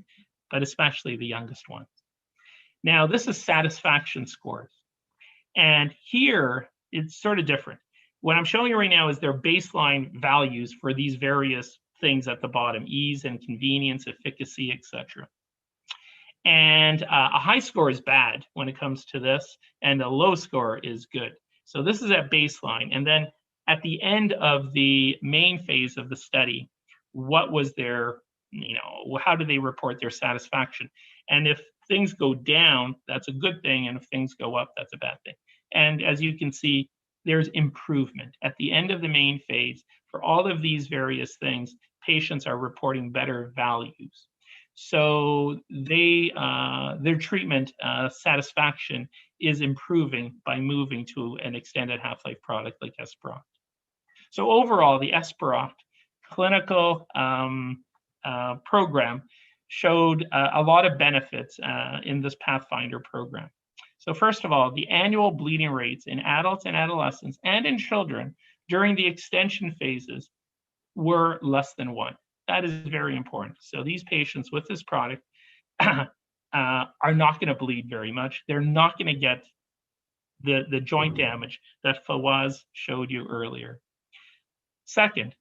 but especially the youngest ones. Now, this is satisfaction scores. And here, it's sort of different. What I'm showing you right now is their baseline values for these various things at the bottom: ease and convenience, efficacy, etc. And a high score is bad when it comes to this, and a low score is good. So this is at baseline. And then at the end of the main phase of the study, what was their, how do they report their satisfaction? And if things go down, that's a good thing. And if things go up, that's a bad thing. And as you can see, there's improvement. At the end of the main phase, for all of these various things, patients are reporting better values. So their treatment satisfaction is improving by moving to an extended half-life product like Esperoct. So overall, the Esperoct clinical program showed a lot of benefits in this Pathfinder program. So first of all, the annual bleeding rates in adults and adolescents and in children during the extension phases were less than 1. That is very important. So these patients with this product are not going to bleed very much. They're not going to get the joint damage that Fawaz showed you earlier. Second,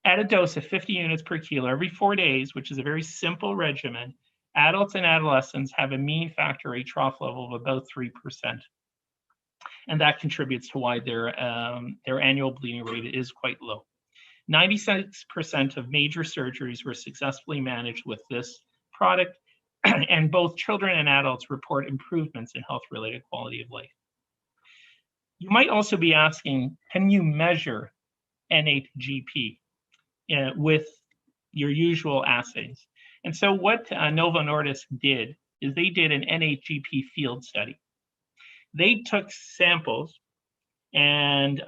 at a dose of 50 units per kilo every 4 days, which is a very simple regimen, adults and adolescents have a mean factor VIII trough level of about 3%. And that contributes to why their annual bleeding rate is quite low. 96% of major surgeries were successfully managed with this product, and both children and adults report improvements in health-related quality of life. You might also be asking, can you measure NHGP with your usual assays? And so what Novo Nordisk did is they did an NHGP field study. They took samples and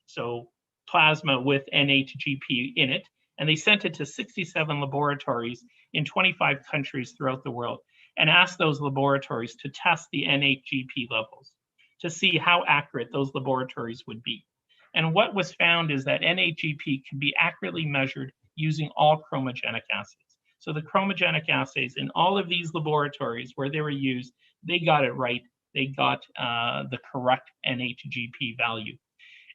so plasma with NHGP in it, and they sent it to 67 laboratories in 25 countries throughout the world and asked those laboratories to test the NHGP levels to see how accurate those laboratories would be. And what was found is that NHGP can be accurately measured using all chromogenic assays. So the chromogenic assays in all of these laboratories where they were used, they got it right. They got the correct NHGP value.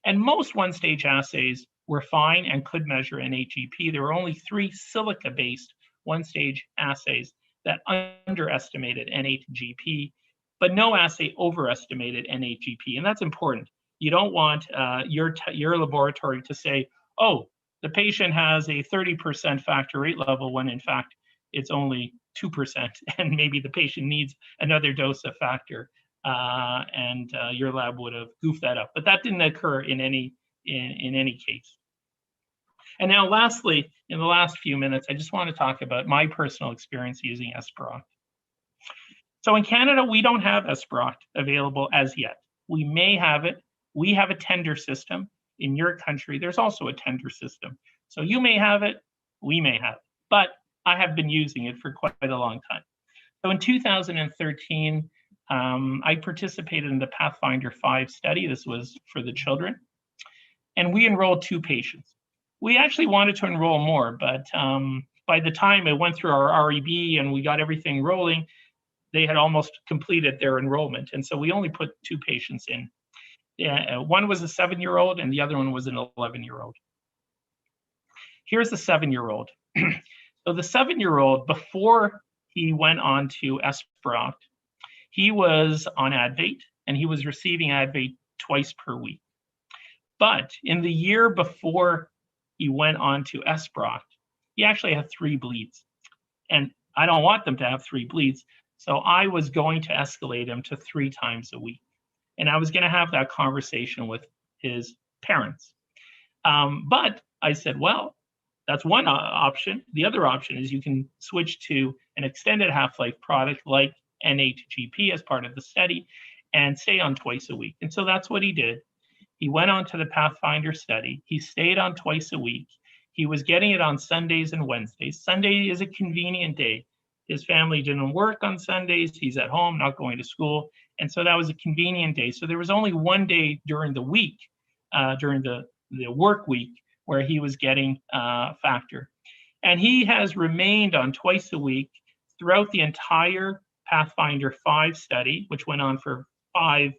And most one-stage assays were fine and could measure NHGP. There were only 3 silica-based one-stage assays that underestimated NHGP, but no assay overestimated NHGP. And that's important. You don't want your laboratory to say, oh, the patient has a 30% factor VIII level when in fact it's only 2%, and maybe the patient needs another dose of factor, and your lab would have goofed that up. But that didn't occur in any case. And now lastly, in the last few minutes, I just want to talk about my personal experience using Esperoct. So in Canada, we don't have Esperoct available as yet. We may have it. We have a tender system. In your country, there's also a tender system. So you may have it, we may have it. But I have been using it for quite a long time. So in 2013, I participated in the Pathfinder 5 study. This was for the children. And we enrolled 2 patients. We actually wanted to enroll more, but by the time it went through our REB and we got everything rolling, they had almost completed their enrollment. And so we only put 2 patients in. One was a 7-year-old and the other one was an 11-year-old. Here's the 7-year-old. So the 7-year-old, before he went on to Esperoct, he was on Advait and he was receiving Advait twice per week. But in the year before he went on to Esperoct, he actually had 3 bleeds. And I don't want them to have 3 bleeds. So I was going to escalate him to 3 times a week. And I was going to have that conversation with his parents. But I said, well, that's one option. The other option is you can switch to an extended half-life product like NHGP as part of the study and stay on twice a week. And so that's what he did. He went on to the Pathfinder study. He stayed on twice a week. He was getting it on Sundays and Wednesdays. Sunday is a convenient day. His family didn't work on Sundays. He's at home, not going to school. And so that was a convenient day. So there was only one day during the week, during the work week, where he was getting factor. And he has remained on twice a week throughout the entire Pathfinder 5 study, which went on for 5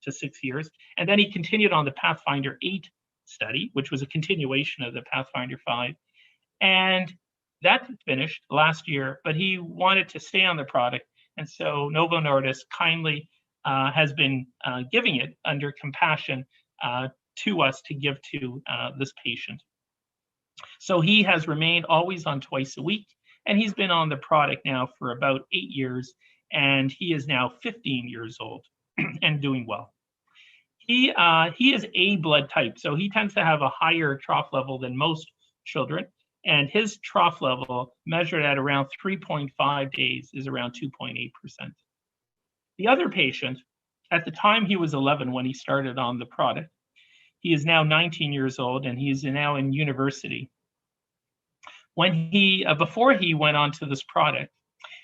to 6 years. And then he continued on the Pathfinder 8 study, which was a continuation of the Pathfinder 5. And that finished last year, but he wanted to stay on the product. And so Novo Nordisk kindly has been giving it under compassion to us to give to this patient. So he has remained always on twice a week, and he's been on the product now for about 8 years, and he is now 15 years old and doing well. He is A blood type, so he tends to have a higher trough level than most children, and his trough level measured at around 3.5 days is around 2.8%. The other patient, at the time he was 11 when he started on the product, He is now 19 years old, and he's now in university. When he, before he went on to this product,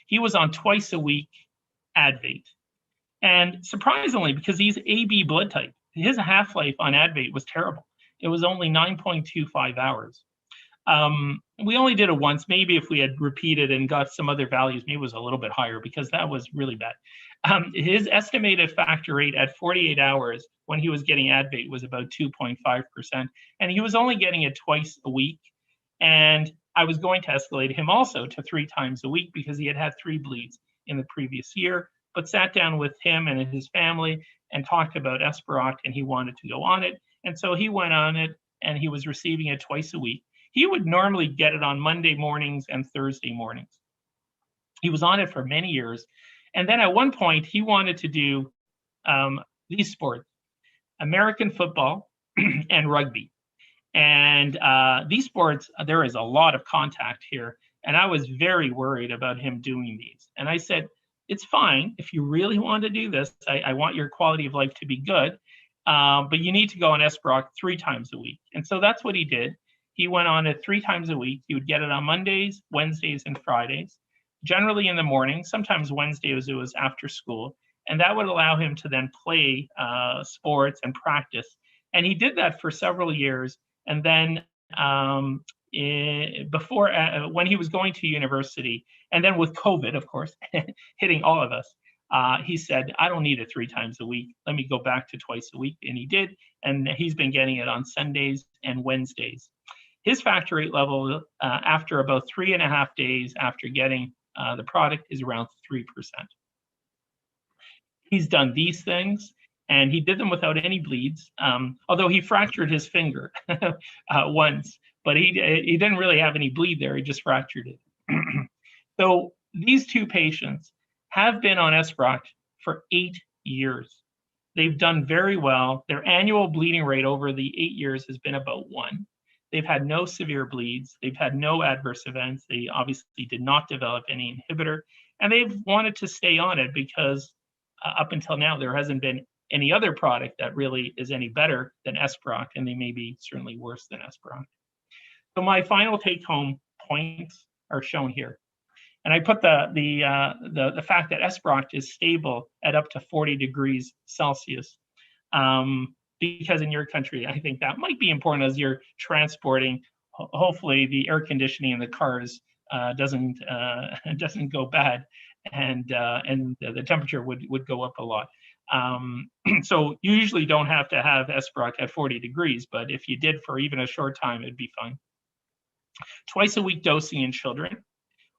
he was on twice a week Advait. And surprisingly, because he's AB blood type, his half-life on Advait was terrible. It was only 9.25 hours. We only did it once. Maybe if we had repeated and got some other values, maybe it was a little bit higher, because that was really bad. His estimated factor rate at 48 hours when he was getting Advait was about 2.5%. And he was only getting it twice a week. And I was going to escalate him also to 3 times a week, because he had had 3 bleeds in the previous year, but sat down with him and his family and talked about Esperoct, and he wanted to go on it. And so he went on it, and he was receiving it twice a week. He would normally get it on Monday mornings and Thursday mornings. He was on it for many years. And then at one point, he wanted to do these sports, American football and rugby. And these sports, there is a lot of contact here. And I was very worried about him doing these. And I said, it's fine. If you really want to do this, I want your quality of life to be good. But you need to go on Esperoct 3 times a week. And so that's what he did. He went on it 3 times a week. He would get it on Mondays, Wednesdays, and Fridays, generally in the morning. Sometimes Wednesdays it was after school. And that would allow him to then play sports and practice. And he did that for several years. And then when he was going to university, and then with COVID, of course, hitting all of us, he said, I don't need it 3 times a week. Let me go back to twice a week. And he did. And he's been getting it on Sundays and Wednesdays. His factor rate level after about 3.5 days after getting the product is around 3%. He's done these things, and he did them without any bleeds, although he fractured his finger once, but he didn't really have any bleed there. He just fractured it. So these 2 patients have been on Esperoct for 8 years. They've done very well. Their annual bleeding rate over the 8 years has been about 1. They've had no severe bleeds. They've had no adverse events. They obviously did not develop any inhibitor, and they've wanted to stay on it because up until now, there hasn't been any other product that really is any better than Esperoct, and they may be certainly worse than Esperoct. So my final take-home points are shown here. And I put the fact that Esperoct is stable at up to 40 degrees Celsius. Because in your country, I think that might be important as you're transporting. Hopefully, the air conditioning in the cars doesn't go bad, and the temperature would go up a lot. So you usually don't have to have Esperoct at 40 degrees, but if you did for even a short time, it'd be fine. Twice a week dosing in children,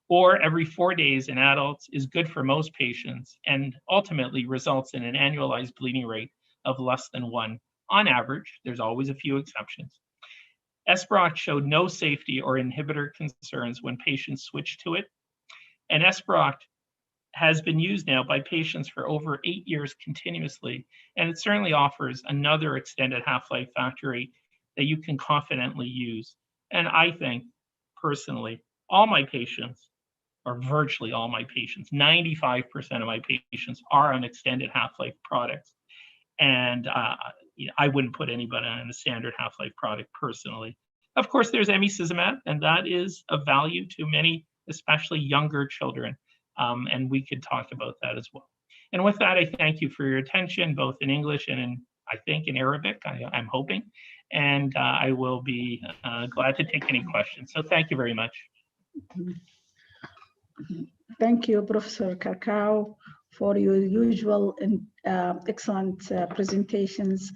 or every 4 days in adults, is good for most patients and ultimately results in an annualized bleeding rate of less than 1. On average. There's always a few exceptions. Esperoct showed no safety or inhibitor concerns when patients switched to it. And Esperoct has been used now by patients for over 8 years continuously. And it certainly offers another extended half-life factor rate that you can confidently use. And I think, personally, all my patients, or virtually all my patients, 95% of my patients are on extended half-life products. And I wouldn't put anybody on a standard half-life product personally. Of course, there's emicizumab, and that is of value to many, especially younger children. And we could talk about that as well. And with that, I thank you for your attention, both in English and I think in Arabic, I'm hoping. And I will be glad to take any questions. So thank you very much. Thank you, Professor Carcao, for your usual and excellent presentations.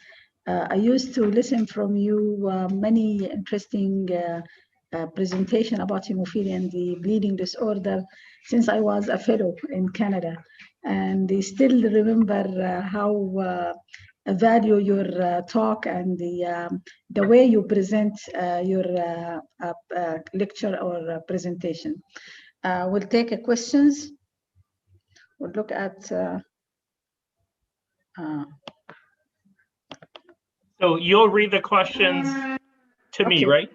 I used to listen from you many interesting presentation about hemophilia and the bleeding disorder since I was a fellow in Canada. And I still remember how I value your talk and the way you present your lecture or presentation. We'll take questions. We'll look at. So you'll read the questions to me, right?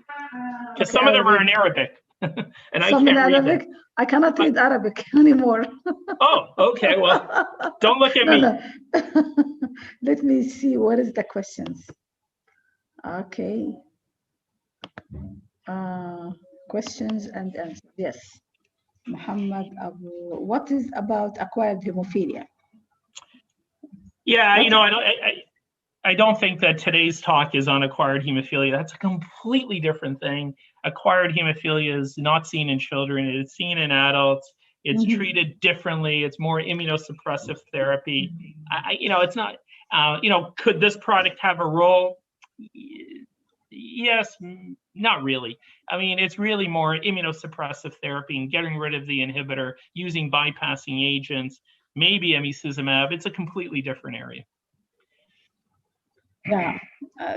Because some of them are in Arabic, and I can't read them. I cannot read Arabic anymore. Oh, okay. Well, don't look at me. No. Let me see. What is the questions? Okay. Questions and answers. Yes. Muhammad Abu, what is about acquired hemophilia? Yeah, you know, I don't think that today's talk is on acquired hemophilia. That's a completely different thing. Acquired hemophilia is not seen in children. It's seen in adults. It's treated differently. It's more immunosuppressive therapy. You know, it's not, you know, could this product have a role? Yes, not really. I mean, it's really more immunosuppressive therapy and getting rid of the inhibitor, using bypassing agents, maybe emicizumab. It's a completely different area. Yeah.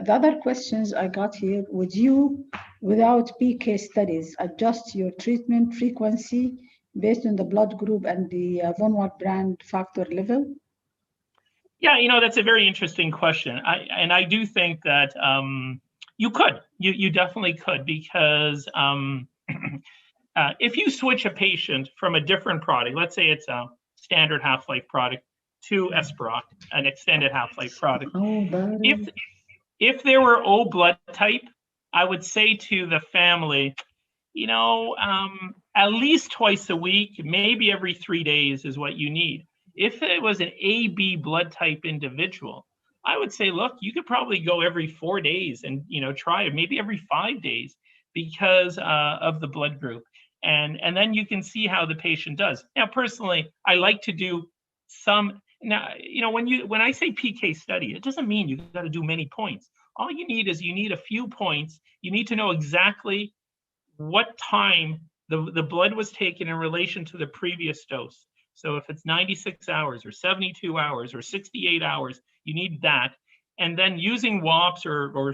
The other questions I got here, would you, without PK studies, adjust your treatment frequency based on the blood group and the von Willebrand factor level? Yeah, you know, that's a very interesting question. I do think that you could, you definitely could, because if you switch a patient from a different product, let's say it's a standard half-life product to Esperoct, an extended half-life product. If there were O blood type, I would say to the family, you know, at least twice a week, maybe every 3 days is what you need. If it was an AB blood type individual, I would say, look, you could probably go every 4 days and, you know, try it, maybe every 5 days, because of the blood group. And then you can see how the patient does. Now, personally, I like to do some. Now, you know, when I say PK study, it doesn't mean you got to do many points. All you need is you need a few points. You need to know exactly what time the blood was taken in relation to the previous dose. So if it's 96 hours or 72 hours or 68 hours, you need that. And then using WOPS or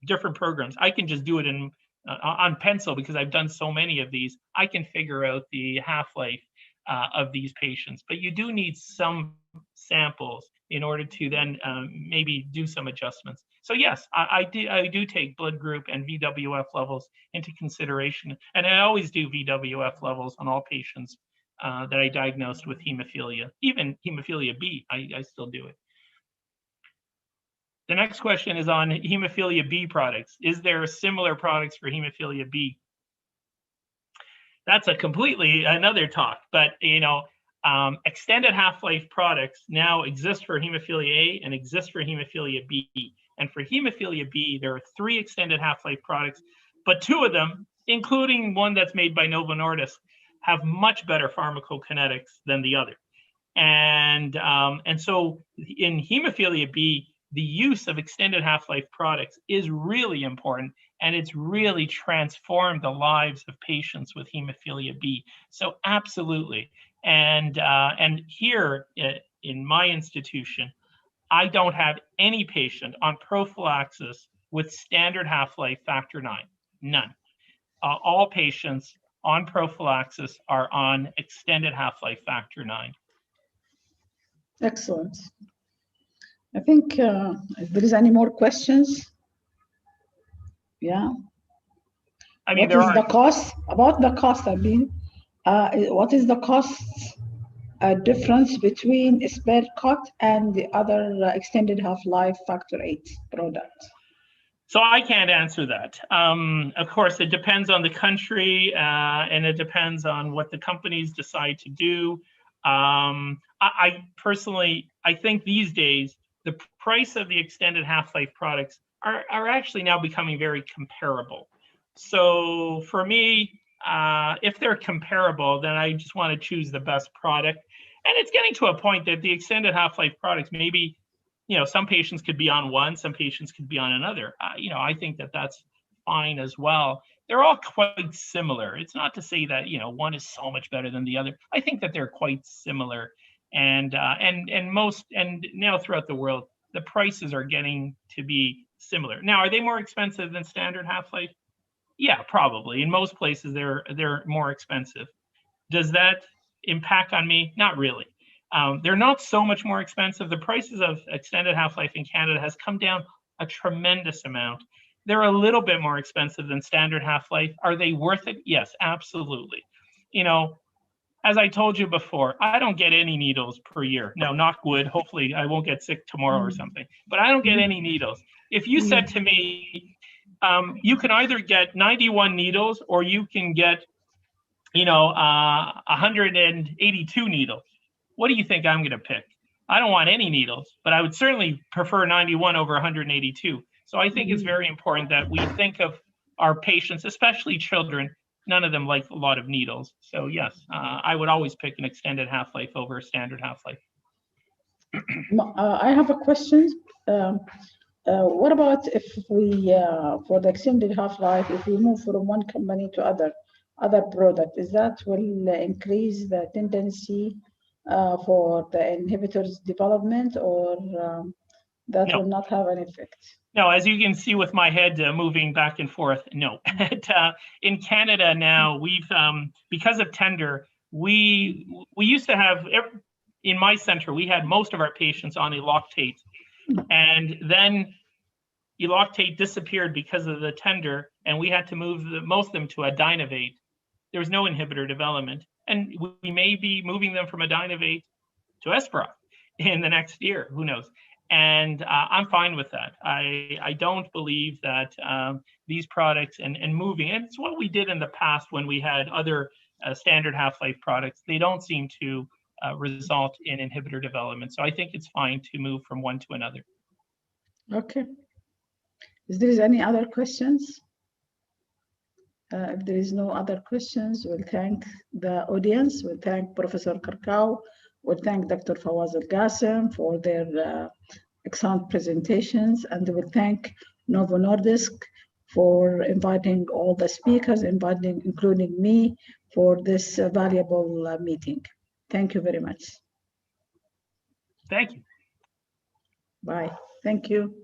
different programs, I can just do it in on pencil because I've done so many of these. I can figure out the half-life of these patients, but you do need some samples in order to then maybe do some adjustments. So yes, I do take blood group and VWF levels into consideration, and I always do VWF levels on all patients that I diagnosed with hemophilia, even hemophilia B. I still do it. The next question is on hemophilia B products. Is there similar products for hemophilia B? That's a completely another talk, but you know, extended half-life products now exist for hemophilia A and exist for hemophilia B. And for hemophilia B, there are 3 extended half-life products, but 2 of them, including one that's made by Novo Nordisk, have much better pharmacokinetics than the other. And so in hemophilia B, the use of extended half-life products is really important, and it's really transformed the lives of patients with hemophilia B. So absolutely. And here in my institution, I don't have any patient on prophylaxis with standard half-life factor 9, none. All patients on prophylaxis are on extended half-life factor 9. Excellent. I think if there is any more questions, yeah. I mean, what is the cost? About the cost, I mean, what is the cost difference between Esperoct and the other extended half-life factor 8 product? So I can't answer that. Of course, it depends on the country, and it depends on what the companies decide to do. I personally, I think these days, the price of the extended half-life products are actually now becoming very comparable. So for me, if they're comparable, then I just want to choose the best product. And it's getting to a point that the extended half-life products, maybe, you know, some patients could be on one, some patients could be on another. You know, I think that that's fine as well. They're all quite similar. It's not to say that, you know, one is so much better than the other. I think that they're quite similar. And now throughout the world, the prices are getting to be similar. Now, are they more expensive than standard half-life? Yeah, probably. In most places, they're more expensive. Does that impact on me? Not really. They're not so much more expensive. The prices of extended half-life in Canada has come down a tremendous amount. They're a little bit more expensive than standard half-life. Are they worth it? Yes, absolutely. You know, as I told you before, I don't get any needles per year. Now, knock wood, hopefully I won't get sick tomorrow or something, but I don't get any needles. If you said to me, you can either get 91 needles or you can get, 182 needles, what do you think I'm going to pick? I don't want any needles, but I would certainly prefer 91 over 182. So I think it's very important that we think of our patients, especially children. None of them like a lot of needles. So yes, I would always pick an extended half-life over a standard half-life. I have a question. What about if we, for the extended half-life, if we move from one company to other product, is that will increase the tendency for the inhibitors development, or that will not have an effect? No, as you can see with my head moving back and forth, no. In Canada now, we've, because of tender, we used to have, in my center, we had most of our patients on eloctate. And then eloctate disappeared because of the tender, and we had to move most of them to Adynavate. There was no inhibitor development. And we may be moving them from Adynavate to Esperoct in the next year, who knows? And I'm fine with that. I don't believe that these products and moving, and it's what we did in the past when we had other standard half-life products, they don't seem to result in inhibitor development. So I think it's fine to move from one to another. Okay. Is there any other questions? If there is no other questions, we'll thank the audience. We'll thank Professor Karkao. We'll thank Dr. Fawaz Al-Qasim for their excellent presentations, and we'll thank Novo Nordisk for inviting all the speakers, including me, for this valuable meeting. Thank you very much. Thank you. Bye. Thank you.